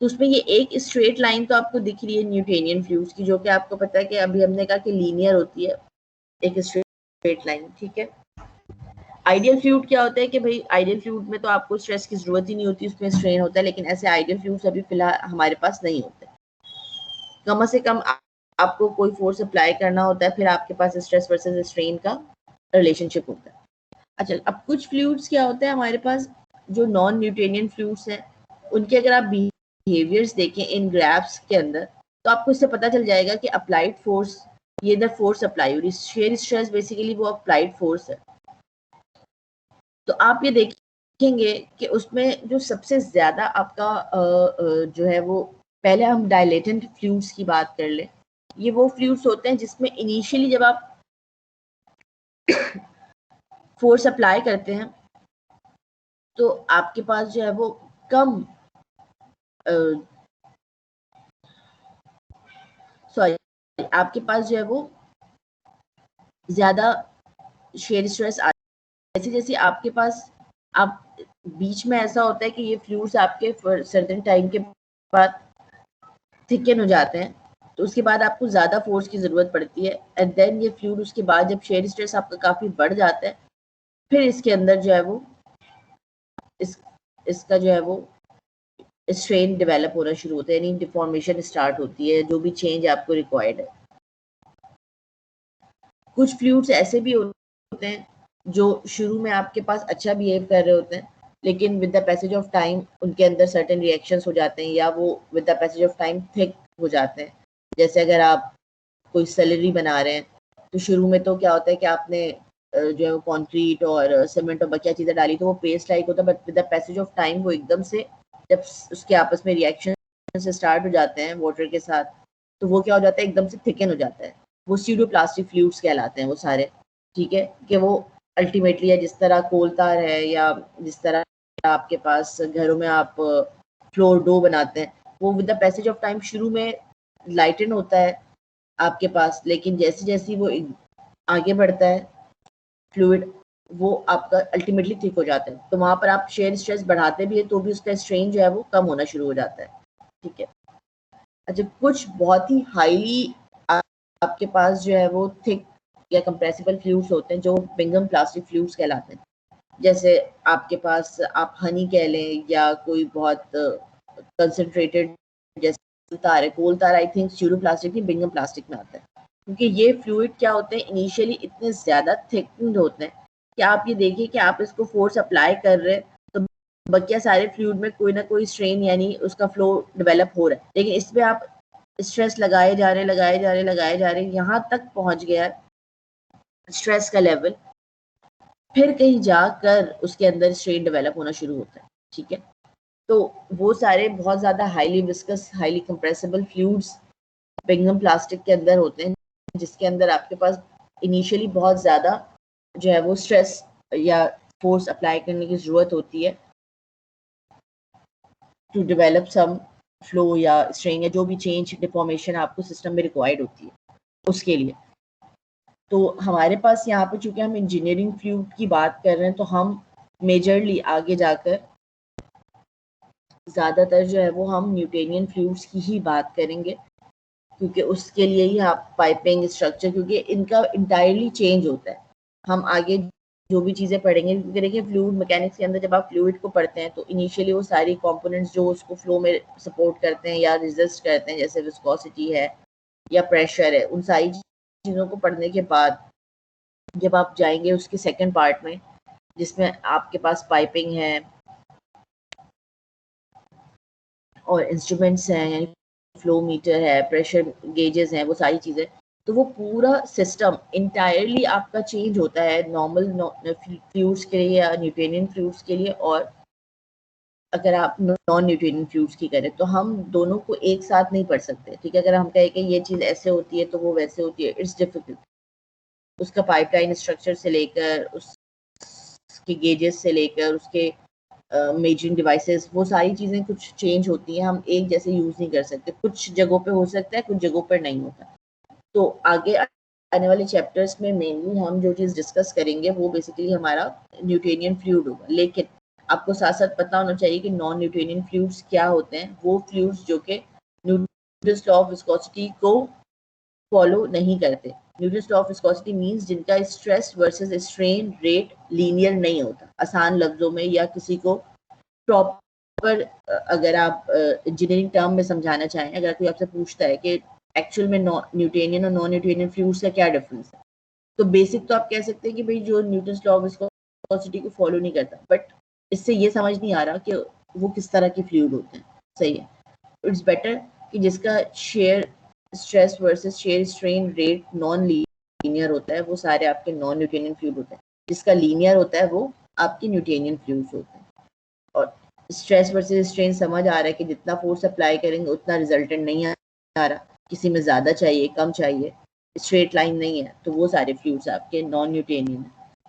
तो उसमें ये एक स्ट्रेट लाइन तो आपको दिख रही है न्यूटेनियन फ्लूइड्स की, जो कि आपको पता है कि अभी हमने कहा कि लीनियर होती है एक स्ट्रेट लाइन, ठीक है। आइडियल फ्लूइड क्या होता है कि भाई आइडियल फ्लूइड में तो आपको स्ट्रेस की जरूरत ही नहीं होती, उसमें स्ट्रेन होता है, लेकिन ऐसे आइडियल फ्लूइड्स अभी फिलहाल हमारे पास नहीं होते। कम से कम आपको कोई फोर्स अप्लाई करना होता है, फिर आपके पास स्ट्रेस वर्सेस स्ट्रेन का रिलेशनशिप होता है। अच्छा, अब कुछ फ्लूइड्स क्या होते हैं हमारे पास जो नॉन न्यूटेनियन फ्लूइड्स हैं, उनके अगर आप बिहेवियर्स देखें इन ग्राफ्स के अंदर तो आपको इससे पता चल जाएगा कि अप्लाइड फोर्स, ये इधर फोर्स अप्लाई हो रही है, शेयर स्ट्रेस बेसिकली वो अप्लाइड फोर्स है। तो आप ये देखेंगे कि उसमें जो सबसे ज्यादा आपका जो है वो, पहले हम डायलेटेंट फ्लूइड्स की बात कर ले। ये वो फ्लूइड्स होते हैं जिसमें इनिशियली जब आप फोर्स अप्लाई करते हैं तो आपके पास जो है वो कम सॉरी आपके पास जो है वो ज्यादा शेयर स्ट्रेस आ, जैसे जैसे आपके पास आप बीच में ऐसा होता है कि ये फ्लूइड्स आपके सर्टेन टाइम के बाद थिकन हो जाते हैं, तो उसके बाद आपको ज़्यादा फोर्स की ज़रूरत पड़ती है, एंड देन ये फ्लूइड उसके बाद जब शेयर स्ट्रेस आपका काफ़ी बढ़ जाता है, फिर इसके अंदर जो है वो इसका जो है वो स्ट्रेन डेवलप होना शुरू होता है, यानी डिफॉर्मेशन स्टार्ट होती है, जो भी चेंज आपको रिक्वायर्ड है। कुछ फ्लूइड्स ऐसे भी होते हैं जो शुरू में आपके पास अच्छा बिहेव कर रहे होते हैं, लेकिन with the passage of time उनके अंदर सर्टेन रिएक्शंस हो जाते हैं, या वो with the passage of time thick हो जाते हैं। जैसे अगर आप कोई सैलरी बना रहे हैं तो शुरू में तो क्या होता है कि आपने जो है कंक्रीट और सीमेंट और बकिया चीज़ें डाली तो वो पेस्ट लाइक होता है, but with the passage of time वो एकदम से जब उसके आपस में रिएक्शन से स्टार्ट हो जाते हैं वाटर के साथ, तो वो क्या हो जाता है, एकदम से थिकन हो जाता है। वो स्यूडोप्लास्टिक फ्लूइड्स कहलाते हैं वो सारे, ठीक है, कि वो अल्टीमेटली है जिस तरह कोल तार है या जिस तरह आपके पास घरों में आप फ्लोर डो बनाते हैं, वो with the passage of time शुरू में लाइटन होता है आपके पास, लेकिन जैसे जैसे वो आगे बढ़ता है फ्लूइड, वो आपका अल्टीमेटली थिक हो जाता है। तो वहां पर आप शेयर स्ट्रेस बढ़ाते भी है तो भी उसका स्ट्रेन जो है वो कम होना शुरू हो जाता है, ठीक है। अच्छा, कुछ बहुत ही हाईली आपके पास जो है वो थिक या कंप्रेसिबल फ्लूइड्स होते हैं जो बिंगम प्लास्टिक फ्लूइड्स कहलाते हैं। जैसे आपके पास आप हनी कह लें या कोई बहुत कंसंट्रेटेड, जैसे तार है, कोल तार आई थिंक स्यूडो प्लास्टिक नहीं बिंगम प्लास्टिक में आता है, क्योंकि ये फ्लूइड क्या होते हैं इनिशियली इतने ज्यादा थिकन्ड होते हैं कि आप ये देखिए कि आप इसको फोर्स अप्लाई कर रहे हैं तो बकिया सारे फ्लूइड में कोई ना कोई स्ट्रेन यानी उसका फ्लो डेवलप हो रहा है, लेकिन इसमें आप स्ट्रेस लगाए जा रहे यहाँ तक पहुंच गया स्ट्रेस का लेवल, फिर कहीं जाकर उसके अंदर स्ट्रेन डेवलप होना शुरू होता है, ठीक है। तो वो सारे बहुत ज़्यादा highly viscous highly compressible fluids Bingham plastic के अंदर होते हैं, जिसके अंदर आपके पास इनिशियली बहुत ज़्यादा जो है वो स्ट्रेस या फोर्स अप्लाई करने की ज़रूरत होती है टू डेवलप सम फ्लो या स्ट्रेन या जो भी चेंज डिफॉर्मेशन आपको सिस्टम में रिक्वायर्ड होती है उसके लिए। तो हमारे पास यहाँ पे चूंकि हम इंजीनियरिंग फ्लूइड की बात कर रहे हैं तो हम मेजरली आगे जाकर ज़्यादातर जो है वो हम न्यूटेनियन फ्लूइड्स की ही बात करेंगे, क्योंकि उसके लिए ही आप पाइपिंग स्ट्रक्चर, क्योंकि इनका इंटायरली चेंज होता है। हम आगे जो भी चीज़ें पढ़ेंगे, क्योंकि देखिए फ्लूइड मैकेनिक्स के अंदर जब आप फ्लूइड को पढ़ते हैं तो इनिशियली वो सारी कंपोनेंट्स जो उसको फ्लो में सपोर्ट करते हैं या रेजिस्ट करते हैं, जैसे विस्कोसिटी है या प्रेशर है, उन सारी चीज़ों को पढ़ने के बाद जब आप जाएंगे उसके सेकंड पार्ट में, जिसमें आपके पास पाइपिंग है और इंस्ट्रूमेंट्स हैं, यानी फ्लो मीटर है, प्रेशर गेजेस हैं, वो सारी चीज़ें, तो वो पूरा सिस्टम इंटायरली आपका चेंज होता है नॉर्मल फ्लूइड्स के लिए या न्यूटेनियन फ्लूइड्स के लिए। और अगर आप नॉन न्यूटेनियन फ्लूइड्स की करें तो हम दोनों को एक साथ नहीं पढ़ सकते, ठीक है। अगर हम कहें कि ये चीज़ ऐसे होती है तो वो वैसे होती है, इट्स डिफिकल्ट। उसका पाइपलाइन स्ट्रक्चर से लेकर उसके गेजेस से लेकर उसके मेजरिंग डिवाइसेस, वो सारी चीज़ें कुछ चेंज होती हैं, हम एक जैसे यूज़ नहीं कर सकते। कुछ जगहों पे हो सकता है, कुछ जगहों पर नहीं होता। तो आगे आने वाले चैप्टर्स में मेनली हम जो चीज़ डिस्कस करेंगे वो बेसिकली हमारा न्यूटेनियन फ्लूइड होगा। लेकिन आपको साथ साथ पता होना चाहिए कि नॉन न्यूटेनियन फ्लूइड्स क्या होते हैं। वो फ्लूइड्स जो कि न्यूटन्स लॉ ऑफ विस्कोसिटी को फॉलो नहीं करते। Newton's law of viscosity means जिनका stress versus strain rate linear नहीं होता। आसान लफ्जों में या किसी को प्रॉपर अगर आप इंजीनियरिंग टर्म में समझाना चाहें, अगर कोई आपसे पूछता है कि एक्चुअल में न्यूटेनियन और नॉन न्यूटेनियन फ्लूइड्स का क्या डिफरेंस है, तो बेसिक तो आप कह सकते हैं कि भाई जो न्यूटन्स लॉ ऑफ विस्कोसिटी को फॉलो नहीं करता, बट इससे ये समझ नहीं आ रहा कि वो किस तरह के फ्लूइड होते हैं। सही है, इट्स बेटर कि जिसका shear stress versus shear strain rate non linear होता है वो सारे आपके नॉन न्यूटेनियन फ्लूइड होते हैं। जिसका लीनियर होता है वो आपके न्यूटेनियन फ्लूइड्स होते हैं। और स्ट्रेस वर्सेस स्ट्रेन समझ आ रहा है कि जितना फोर्स अप्लाई करेंगे उतना रिजल्टेंट नहीं आ रहा, किसी में ज़्यादा चाहिए, कम चाहिए, स्ट्रेट लाइन नहीं है, तो वो सारे फ्लूइड्स आपके non Newtonian.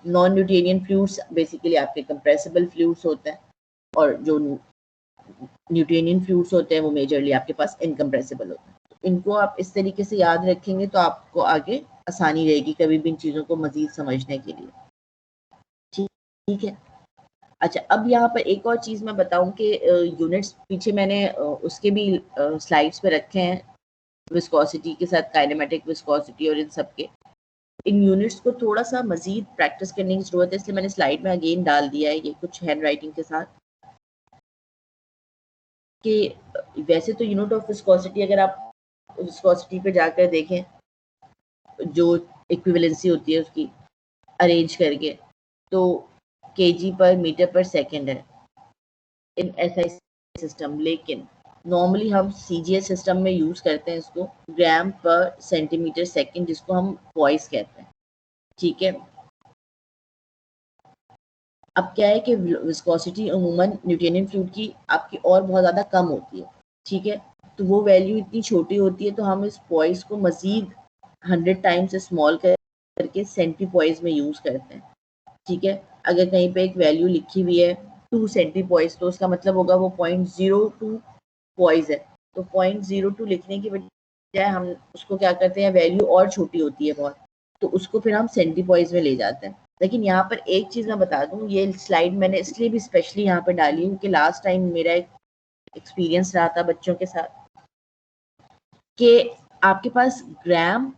Non Newtonian fluids basically आपके कंप्रेसिबल फ्लूइड्स होते हैं, और जो न्यूटेनियन फ्लूइड्स होते हैं वो मेजरली आपके पास इनकम्प्रेसिबल होते हैं। तो इनको आप इस तरीके से याद रखेंगे तो आपको आगे आसानी रहेगी कभी भी इन चीज़ों को मज़ीद समझने के लिए। ठीक है। अच्छा, अब यहाँ पर एक और चीज़ मैं बताऊं कि यूनिट्स पीछे मैंने उसके भी स्लाइड्स पे रखे हैं, विस्कोसिटी के साथ काइनेमेटिक विस्कोसिटी और इन सब के। इन यूनिट्स को थोड़ा सा मजीद प्रैक्टिस करने की ज़रूरत है, इसलिए मैंने स्लाइड में अगेन डाल दिया है ये कुछ हैंड राइटिंग के साथ कि वैसे तो यूनिट ऑफ विस्कोसिटी अगर आप विस्कोसिटी पे जाकर देखें जो इक्विवेलेंसी होती है उसकी अरेंज करके, तो केजी पर मीटर पर सेकंड है इन एसआई सिस्टम। लेकिन नॉर्मली हम सीजीएस सिस्टम में यूज़ करते हैं इसको ग्राम पर सेंटीमीटर सेकंड, जिसको हम पॉइस कहते हैं। ठीक है। अब क्या है कि विस्कोसिटी अमूमन न्यूटेनियन फ्लूइड की आपकी और बहुत ज़्यादा कम होती है। ठीक है, तो वो वैल्यू इतनी छोटी होती है तो हम इस पॉइस को मज़ीद 100 टाइम्स स्मॉल करके सेंटीपॉइस में यूज़ करते हैं। ठीक है, अगर कहीं पे एक वैल्यू लिखी हुई है 2 सेंटीपॉइस तो उसका मतलब होगा वो 0.02 पॉइस है। तो 0.02 लिखने की बजाय हम उसको क्या करते हैं, वैल्यू और छोटी होती है बहुत, तो उसको फिर हम सेंटीपॉइस में ले जाते हैं। लेकिन यहाँ पर एक चीज़ मैं बता दूँ, ये स्लाइड मैंने इसलिए भी स्पेशली यहाँ पर डाली है क्योंकि लास्ट टाइम मेरा एक एक्सपीरियंस रहा था बच्चों के साथ कि आपके पास ग्राम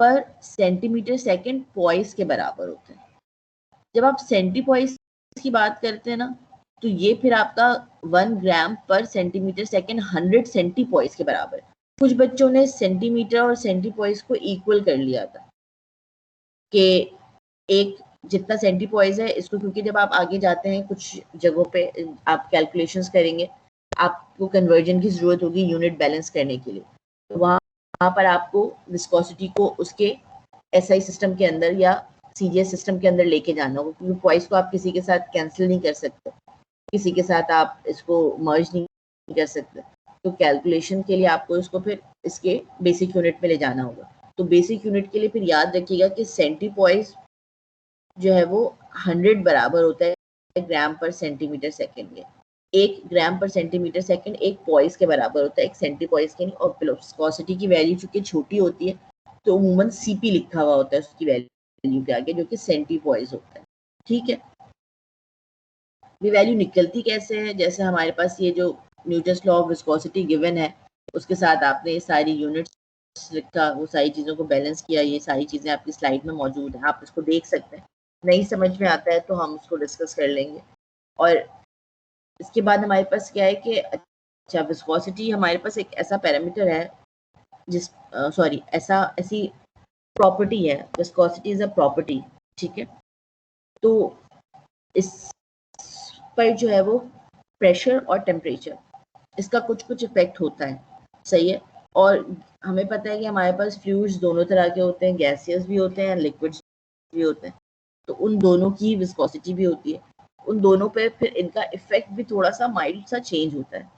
पर सेंटीमीटर सेकंड पॉइस के बराबर होते हैं। जब आप सेंटीपॉइस की बात करते हैं ना, तो ये फिर आपका 1 ग्राम पर सेंटीमीटर सेकंड 100 सेंटीपॉइस के बराबर है। कुछ बच्चों ने सेंटीमीटर और सेंटीपॉइस को इक्वल कर लिया था कि एक जितना सेंटीपॉइस है इसको, क्योंकि जब आप आगे जाते हैं कुछ जगहों पे आप कैलकुलेशंस करेंगे, आपको कन्वर्जन की ज़रूरत होगी यूनिट बैलेंस करने के लिए, तो वहाँ पर आपको विस्कोसिटी को उसके एसआई सिस्टम के अंदर या सीजीएस सिस्टम के अंदर लेके जाना होगा, क्योंकि पॉइस को आप किसी के साथ कैंसिल नहीं कर सकते, किसी के साथ आप इसको मर्ज नहीं कर सकते। तो कैलकुलेशन के लिए आपको इसको फिर इसके बेसिक यूनिट में ले जाना होगा। तो बेसिक यूनिट के लिए फिर याद रखिएगा कि सेंटीपॉइस जो है वो 100 बराबर होता है ग्राम पर सेंटीमीटर सेकंड के। 1 ग्राम पर सेंटीमीटर सेकंड एक पॉइस के बराबर होता है, एक सेंटीपॉइस के नहीं। और विस्कोसिटी की वैल्यू चूंकि छोटी होती है तो अमूमन सीपी लिखा हुआ होता है उसकी वैल्यू के आगे, जो कि सेंटीपॉइस होता है। ठीक है, ये वैल्यू निकलती कैसे है, जैसे हमारे पास ये जो Newton's law of viscosity given है उसके साथ आपने ये सारी यूनिट्स लिखा, वो सारी चीज़ों को बैलेंस किया, ये सारी चीज़ें आपकी स्लाइड में मौजूद है, आप इसको देख सकते हैं। नहीं समझ में आता है तो हम उसको डिस्कस कर लेंगे। और इसके बाद हमारे पास क्या है कि अच्छा, विस्कोसिटी हमारे पास एक ऐसा पैरामीटर है जिस ऐसी प्रॉपर्टी है, विस्कोसिटी इज अ प्रॉपर्टी, ठीक है। तो इस पर जो है वो प्रेशर और टेम्परेचर, इसका कुछ इफेक्ट होता है, सही है। और हमें पता है कि हमारे पास फ्लूइड्स दोनों तरह के होते हैं, गैसियस भी होते हैं, लिक्विड्स भी होते हैं। तो उन दोनों की विस्कोसिटी भी होती है, उन दोनों पे फिर इनका इफेक्ट भी थोड़ा सा माइल्ड सा चेंज होता है।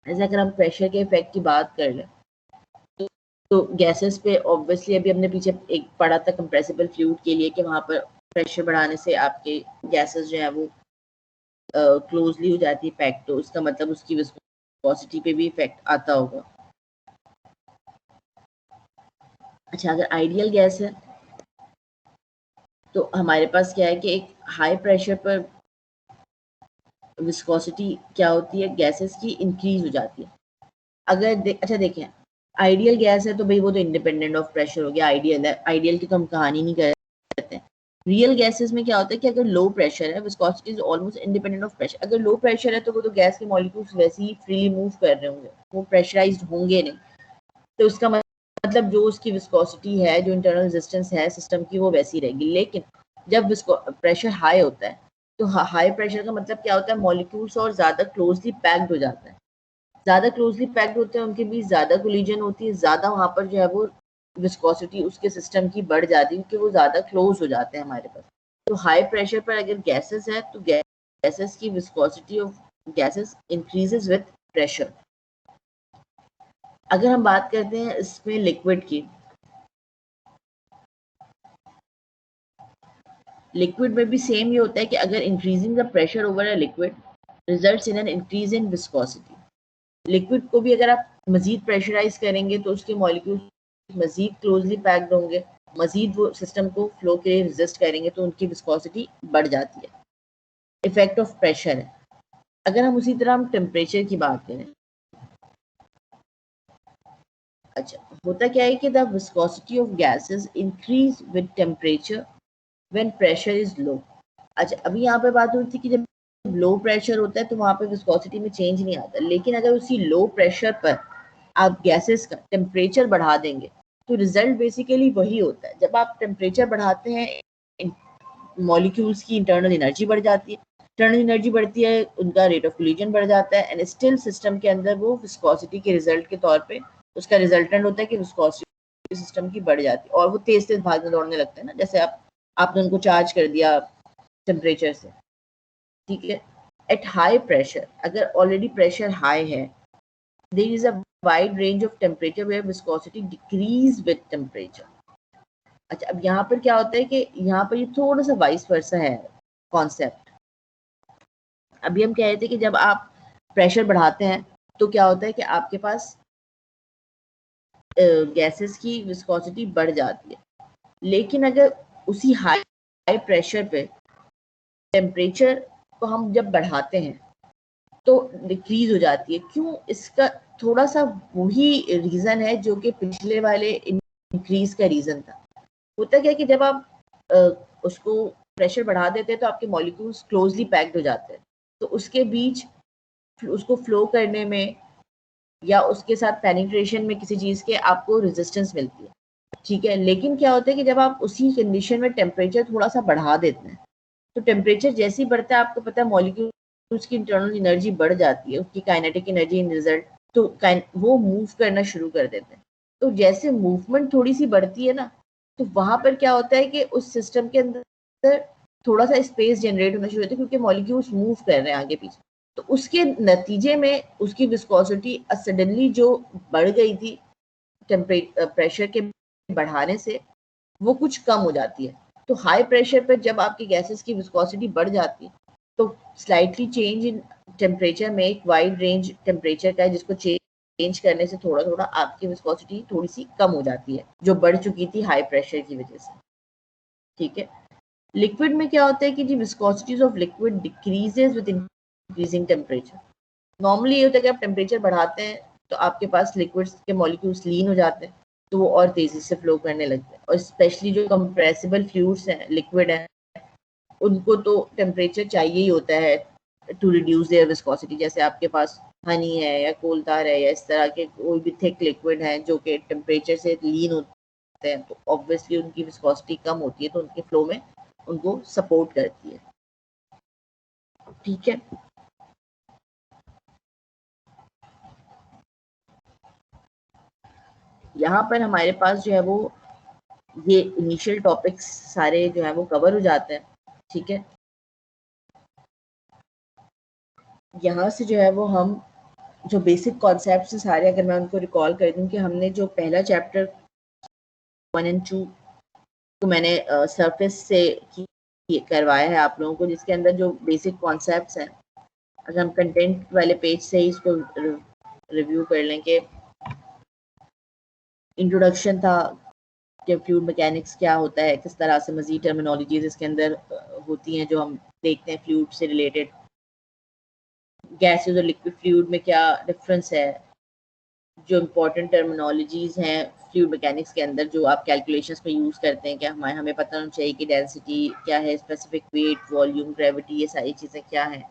जैसे अगर हम प्रेशर के इफेक्ट की बात कर लें तो गैसेस पे ऑब्वियसली अभी हमने पीछे एक पढ़ा था कंप्रेसिबल फ्लूइड के लिए कि वहाँ पर प्रेशर बढ़ाने से आपके गैसेस जो है वो क्लोजली हो जाती है पैक, तो इसका मतलब उसकी विस्कोसिटी पे भी इफेक्ट आता होगा। अच्छा, अगर आइडियल गैस है तो हमारे पास क्या है कि एक हाई प्रेशर पर विस्कोसिटी क्या होती है, गैसेस की इंक्रीज हो जाती है। अगर अच्छा देखें, आइडियल गैस है तो भाई वो तो इंडिपेंडेंट ऑफ प्रेशर हो गया, आइडियल है, आइडियल की तो हम कहानी नहीं करते। रियल गैसेस में क्या होता है कि अगर लो प्रेशर है, viscosity is almost independent of pressure. अगर लो प्रेशर है तो वो तो गैस के मॉलिक्यूल्स वैसे ही फ्रीली मूव कर रहे होंगे, वो प्रेशराइज्ड होंगे नहीं, तो उसका मतलब जो उसकी विस्कोसिटी है, जो इंटरनल रेजिस्टेंस है सिस्टम की, वो वैसी रहेगी। लेकिन जब प्रेशर हाई होता है तो हाई प्रेशर का मतलब क्या होता है, मॉलिक्यूल्स और ज़्यादा क्लोजली पैक्ड हो जाता है, ज़्यादा क्लोजली पैक्ड होते हैं, उनके बीच ज़्यादा कोलिजन होती है, ज़्यादा वहाँ पर जो है वो विस्कोसिटी उसके सिस्टम की बढ़ जाती है क्योंकि वो ज़्यादा क्लोज हो जाते हैं हमारे पास। तो हाई प्रेशर पर अगर गैसेस है तो गैसेस की viscosity of gases increases with pressure. अगर हम बात करते हैं इसमें लिक्विड की, लिक्विड में भी सेम ये होता है कि अगर increasing the pressure over a liquid results in an increase in viscosity. Liquid को भी अगर आप मजीद प्रेशराइज करेंगे तो उसके मॉलिक्यूल मजीद क्लोजली पैक्ड होंगे, मजीद वो सिस्टम को फ्लो के लिए रेजिस्ट करेंगे, तो उनकी विस्कोसिटी बढ़ जाती है। इफेक्ट ऑफ प्रेशर है। अगर हम उसी तरह हम टेम्परेचर की बात करें, अच्छा होता क्या है कि the viscosity of gases increase with temperature when pressure is low. अच्छा, अभी यहाँ पे बात हो रही थी कि जब लो प्रेशर होता है तो वहाँ पे विस्कोसिटी में चेंज नहीं आता, लेकिन अगर उसी लो प्रेशर पर आप गैसेस का टेम्परेचर बढ़ा देंगे तो रिजल्ट बेसिकली वही होता है। जब आप टेम्परेचर बढ़ाते हैं, मॉलिक्यूल्स की इंटरनल एनर्जी बढ़ जाती है, इंटरनल एनर्जी बढ़ती है, उनका रेट ऑफ कोलिजन बढ़ जाता है, एंड स्टिल सिस्टम के अंदर वो विस्कोसिटी के रिजल्ट के तौर पे उसका रिजल्टेंट होता है कि विस्कोसिटी सिस्टम की बढ़ जाती है और वो तेज तेज भागने दौड़ने लगते हैं ना, जैसे आपने उनको चार्ज कर दिया टेम्परेचर से, ठीक है। एट हाई प्रेशर, अगर ऑलरेडी प्रेशर हाई है, there is a wide range of temperature where viscosity decrease with temperature. अच्छा, अब यहाँ पर क्या होता है कि यहाँ पर ये थोड़ा सा वाइस वर्सा है कॉन्सेप्ट। अभी हम कह रहे थे कि जब आप प्रेशर बढ़ाते हैं तो क्या होता है कि आपके पास गैसेस की विस्कोसिटी बढ़ जाती है, लेकिन अगर उसी हाई प्रेशर पे टेम्परेचर को हम जब बढ़ाते हैं तो डिक्रीज हो जाती है। क्यों? इसका थोड़ा सा वही रीजन है जो कि पिछले वाले इंक्रीज का रीजन था। होता क्या है कि जब आप उसको प्रेशर बढ़ा देते हैं तो आपके मॉलिक्यूल्स क्लोजली पैक्ड हो जाते हैं, तो उसके बीच उसको फ्लो करने में या उसके साथ पेनिट्रेशन में किसी चीज़ के आपको रेजिस्टेंस मिलती है, ठीक है। लेकिन क्या होता है कि जब आप उसी कंडीशन में टेम्परेचर थोड़ा सा बढ़ा देते हैं तो टेम्परेचर जैसे ही बढ़ता है, आपको पता है मॉलिक्यूल्स की इंटरनल एनर्जी बढ़ जाती है, उसकी काइनेटिक एनर्जी इन रिजल्ट, तो वो मूव करना शुरू कर देते हैं। तो जैसे मूवमेंट थोड़ी सी बढ़ती है ना, तो वहां पर क्या होता है कि उस सिस्टम के अंदर थोड़ा सा स्पेस जनरेट होना शुरू होता है क्योंकि मॉलिक्यूल्स मूव कर रहे हैं आगे पीछे, तो उसके नतीजे में उसकी विस्कोसिटी सडनली जो बढ़ गई थी प्रेशर के बढ़ाने से, वो कुछ कम हो जाती है। तो हाई प्रेशर पर जब आपकी गैसेस की विस्कोसिटी बढ़ जाती है तो स्लाइटली चेंज इन टेम्परेचर में एक वाइड रेंज टेम्परेचर का है जिसको चेंज करने से थोड़ा थोड़ा आपकी विस्कोसिटी थोड़ी सी कम हो जाती है जो बढ़ चुकी थी हाई प्रेशर की वजह से, ठीक है। लिक्विड में क्या होता है कि जी viscosities of liquid decreases with increasing temperature. Normally ये होता है कि आप टेम्परेचर बढ़ाते हैं तो आपके पास लिक्विड्स के मॉलिक्यूल्स लीन हो जाते हैं, तो वो और तेजी से फ्लो करने लगते हैं, और स्पेशली जो कंप्रेसिबल फ्लूइड्स हैं, लिक्विड हैं, उनको तो टेम्परेचर चाहिए ही होता है टू रिड्यूस देयर विस्कोसिटी। जैसे आपके पास हनी है या कोलतार है या इस तरह के कोई भी थिक लिक्विड है जो कि टेम्परेचर से लीन होते हैं, तो ऑब्वियसली उनकी विस्कोसिटी कम होती है, तो उनके फ्लो में उनको सपोर्ट करती है। ठीक है, यहाँ पर हमारे पास जो है वो ये इनिशियल टॉपिक्स सारे जो है वो कवर हो जाते हैं। ठीक है, यहाँ से जो है वो हम जो बेसिक कॉन्सेप्ट से सारे अगर मैं उनको रिकॉल कर दूं कि हमने जो पहला चैप्टर 1 और 2 को मैंने सरफेस से करवाया है आप लोगों को, जिसके अंदर जो बेसिक कॉन्सेप्ट्स हैं, अगर हम कंटेंट वाले पेज से ही इसको रिव्यू कर लें कि इंट्रोडक्शन था कि फ्लूइड मैकेनिक्स क्या होता है, किस तरह से मज़ीद टर्मिनोलॉजीज इसके अंदर होती हैं जो हम देखते हैं फ्लूइड से रिलेटेड, गैसेस और लिक्विड फ्लूइड में क्या डिफरेंस है, जो इम्पोर्टेंट टर्मिनोलॉजीज हैं फ्लूइड मैकेनिक्स के अंदर जो आप कैलकुलेशंस में यूज़ करते हैं, कि हमें पता होना चाहिए कि डेंसिटी क्या है, स्पेसिफिक वेट, वॉल्यूम, ग्रेविटी, ये सारी चीज़ें क्या हैं।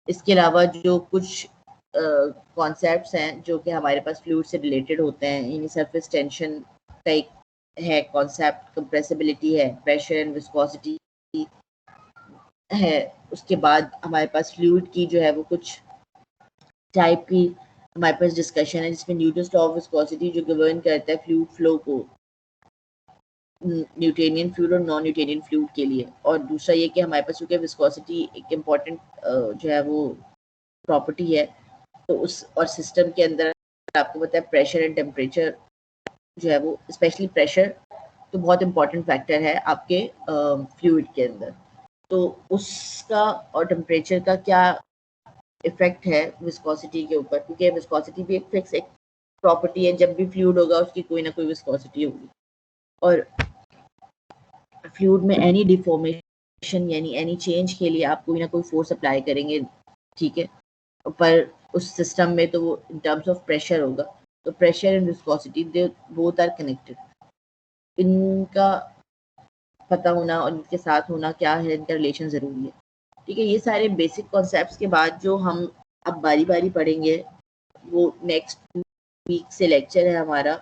इसके अलावा जो कुछ कॉन्सेप्ट्स हैं जो कि हमारे पास फ्लूइड से रिलेटेड होते हैं, यानी सरफेस टेंशन का एक है कॉन्सेप्ट, कंप्रेसिबिलिटी है, प्रेशर एंड विस्कोसिटी है। उसके बाद हमारे पास फ्लूइड की जो है वो कुछ टाइप की हमारे पास डिस्कशन है, जिसमें न्यूटन्स लॉ ऑफ विस्कोसिटी जो गवर्न करता है फ्लूइड फ्लो को, न्यूटेनियन फ्लूइड और नॉन न्यूटेनियन फ्लूइड के लिए। और दूसरा ये कि हमारे पास चूँकि विस्कोसिटी एक इम्पॉर्टेंट जो है वो प्रॉपर्टी है, तो उस और सिस्टम के अंदर आपको पता है प्रेशर एंड टेम्परेचर जो है वो, स्पेशली प्रेशर तो बहुत इंपॉर्टेंट फैक्टर है आपके फ्लूइड के अंदर, तो उसका और टेम्परेचर का क्या इफेक्ट है विस्कोसिटी के ऊपर, क्योंकि विस्कोसिटी भी एक फिक्स एक प्रॉपर्टी है, जब भी फ्लूइड होगा उसकी कोई ना कोई विस्कोसिटी होगी, और फ्लूइड में एनी डिफॉर्मेशन यानी एनी चेंज के लिए आप कोई ना कोई फोर्स अप्लाई करेंगे। ठीक है, पर उस सिस्टम में तो वो इन टर्म्स ऑफ प्रेशर होगा, तो pressure and viscosity they both are connected, इनका पता होना और इनके साथ होना क्या है, इनका रिलेशन ज़रूरी है। ठीक है, ये सारे बेसिक कॉन्सेप्ट्स के बाद जो हम अब बारी बारी पढ़ेंगे वो नेक्स्ट वीक से लेक्चर है हमारा,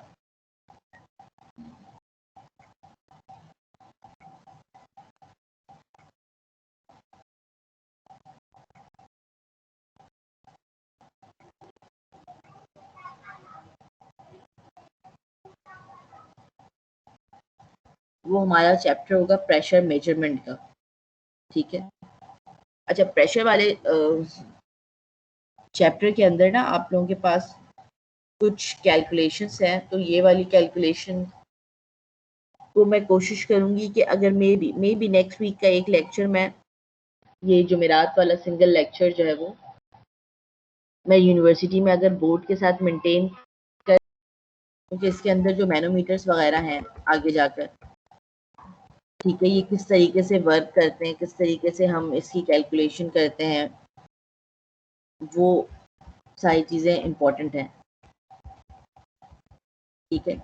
वो हमारा चैप्टर होगा प्रेशर मेजरमेंट का। ठीक है, अच्छा, प्रेशर वाले चैप्टर के अंदर ना आप लोगों के पास कुछ कैलकुलेशंस हैं, तो ये वाली कैलकुलेशन को मैं कोशिश करूंगी कि अगर मे बी नेक्स्ट वीक का एक लेक्चर मैं ये जुमेरात वाला सिंगल लेक्चर जो है वो मैं यूनिवर्सिटी में अगर बोर्ड के साथ मेंटेन कर, क्योंकि इसके अंदर जो मैनोमीटर्स वगैरह हैं आगे जाकर, ठीक है, ये किस तरीके से वर्क करते हैं, किस तरीके से हम इसकी कैलकुलेशन करते हैं, वो सारी चीज़ें इम्पोर्टेंट हैं। ठीक है,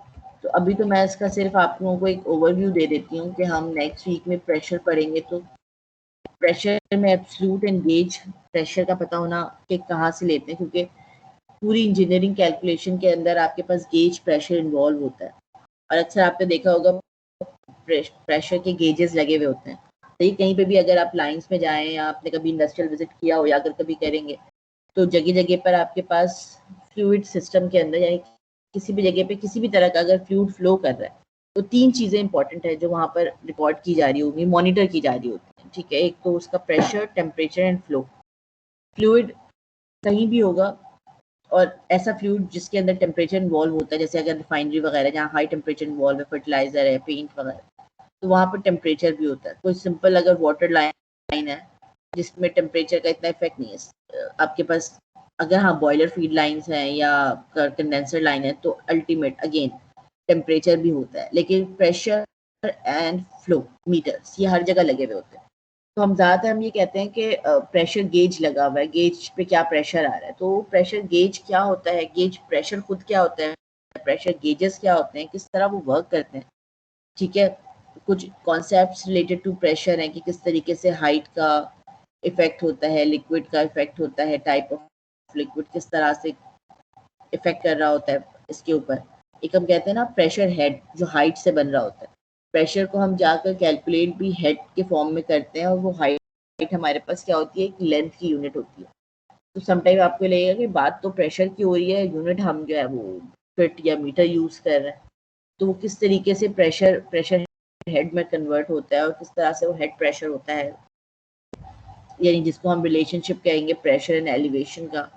तो अभी तो मैं इसका सिर्फ आप लोगों को एक ओवरव्यू दे देती हूँ कि हम नेक्स्ट वीक में प्रेशर पढ़ेंगे, तो प्रेशर में एब्सोल्यूट एंड गेज प्रेशर का पता होना कि कहाँ से लेते हैं, क्योंकि पूरी इंजीनियरिंग कैलकुलेशन के अंदर आपके पास गेज प्रेशर इन्वॉल्व होता है, और अक्सर आपने देखा होगा प्रेशर के गेजेस लगे हुए होते हैं। सही, कहीं पे भी अगर आप लाइंस में जाएं या आपने कभी इंडस्ट्रियल विजिट किया हो या अगर कभी करेंगे, तो जगह जगह पर आपके पास फ्लूइड सिस्टम के अंदर यानी किसी भी जगह पे किसी भी तरह का अगर फ्लूइड फ्लो कर रहा है, तो 3 चीज़ें इंपॉर्टेंट है जो वहाँ पर रिकॉर्ड की जा रही होगी, मॉनिटर की जा रही होती है। ठीक है, एक तो उसका pressure, temperature and flow. Fluid कहीं भी होगा, और ऐसा फ्लूइड जिसके अंदर टेम्परेचर इन्वॉल्व होता है, जैसे अगर रिफाइनरी वगैरह जहाँ हाई टेम्परेचर इन्वॉल्व है, फर्टिलाइजर है, पेंट वगैरह, तो वहाँ पर टेम्परेचर भी होता है। कोई सिंपल अगर वाटर लाइन है जिसमें टेम्परेचर का इतना इफेक्ट नहीं है आपके पास, अगर हाँ बॉयलर फीड लाइंस हैं या कंडेंसर लाइन है, तो अल्टीमेट अगेन टेम्परेचर भी होता है, लेकिन प्रेशर एंड फ्लो मीटर्स ये हर जगह लगे हुए होते हैं। तो हम ज़्यादातर हम ये कहते हैं कि प्रेशर गेज लगा हुआ है, गेज पे क्या प्रेशर आ रहा है। तो प्रेशर गेज क्या होता है, गेज प्रेशर खुद क्या होता है, प्रेशर गेजेस क्या होते हैं, किस तरह वो वर्क करते हैं। ठीक है, कुछ कॉन्सेप्ट्स रिलेटेड टू प्रेशर हैं कि किस तरीके से हाइट का इफेक्ट होता है, लिक्विड का इफेक्ट होता है, टाइप ऑफ लिक्विड किस तरह से इफेक्ट कर रहा होता है इसके ऊपर। एक हम कहते हैं ना प्रेशर हेड जो हाइट से बन रहा होता है, प्रेशर को हम जाकर कैलकुलेट भी हेड के फॉर्म में करते हैं और वो हाइट हमारे पास क्या होती है, एक लेंथ की यूनिट होती है। तो समटाइम आपको लगेगा कि बात तो प्रेशर की हो रही है, यूनिट हम जो है वो फीट या मीटर यूज कर रहे हैं। तो वो किस तरीके से प्रेशर हेड में कन्वर्ट होता है और किस तरह से वो हेड प्रेशर होता है, यानी जिसको हम रिलेशनशिप कहेंगे प्रेशर एंड एलिवेशन का,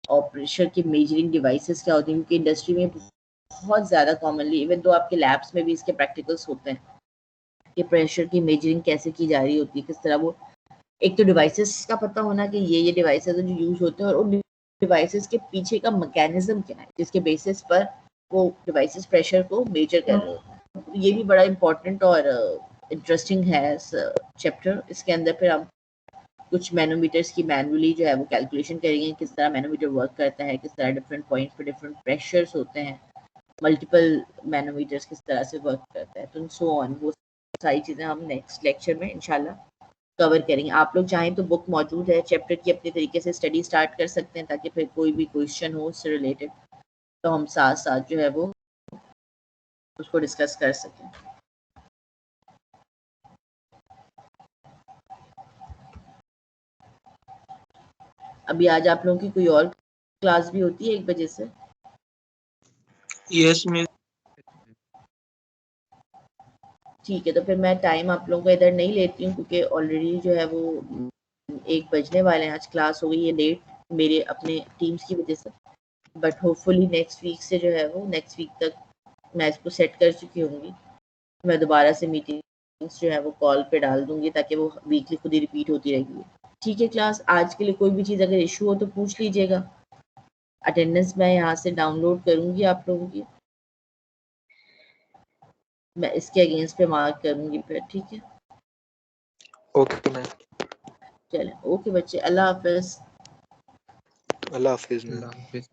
और प्रेशर की मेजरिंग डिवाइसेस क्या होती हैं, क्योंकि इंडस्ट्री में बहुत ज़्यादा कॉमनली, इवन तो आपके लैब्स में भी इसके प्रैक्टिकल्स होते हैं कि प्रेशर की मेजरिंग कैसे की जा रही होती है, किस तरह वो, एक तो डिवाइसेस का पता होना कि ये डिवाइसेस जो यूज होते हैं और उन डिवाइसेस के पीछे का मैकेनिज्म क्या है जिसके बेसिस पर वो डिवाइसेस प्रेशर को मेजर कर रहे होते हैं। तो ये भी बड़ा इंपॉर्टेंट और इंटरेस्टिंग है इस चैप्टर। इसके अंदर फिर हम कुछ मैनोमीटर्स की मैनुअली जो है वो कैलकुलेशन करेंगे, किस तरह मैनोमीटर वर्क करता है, किस तरह डिफरेंट पॉइंट्स पे डिफरेंट प्रेशर्स होते हैं, मल्टीपल मैनोमीटर्स किस तरह से वर्क करता है, तो सो ऑन। वो सारी चीज़ें हम नेक्स्ट लेक्चर में इंशाल्लाह कवर करेंगे। आप लोग चाहें तो बुक मौजूद है, चैप्टर की अपने तरीके से स्टडी स्टार्ट कर सकते हैं ताकि फिर कोई भी क्वेश्चन हो उससे रिलेटेड तो हम साथ साथ जो है वो उसको डिस्कस कर सकें। अभी आज आप लोगों की कोई और क्लास भी होती है 1 बजे से? Yes miss. ठीक है, तो फिर मैं टाइम आप लोगों का इधर नहीं लेती हूँ क्योंकि ऑलरेडी जो है वो 1 बजने वाले हैं। आज क्लास हो गई है लेट मेरे अपने टीम्स की वजह से, बट होपफुली नेक्स्ट वीक से जो है वो नेक्स्ट वीक तक मैं इसको सेट कर चुकी होंगी। मैं दोबारा से मीटिंग्स जो है वो कॉल पे डाल दूंगी ताकि वो वीकली खुद ही रिपीट होती रहेगी। ठीक है क्लास, आज के लिए कोई भी चीज़ अगर इशू हो तो पूछ लीजिएगा। अटेंडेंस मैं यहाँ से डाउनलोड करूँगी आप लोगों की, मैं इसके अगेंस्ट पे मार्क करूँगी फिर। ठीक है, ओके मैम। चलें, ओके बच्चे, अल्लाह हाफिज़। अल्लाह हाफिज। अल्लाह हाफिज़।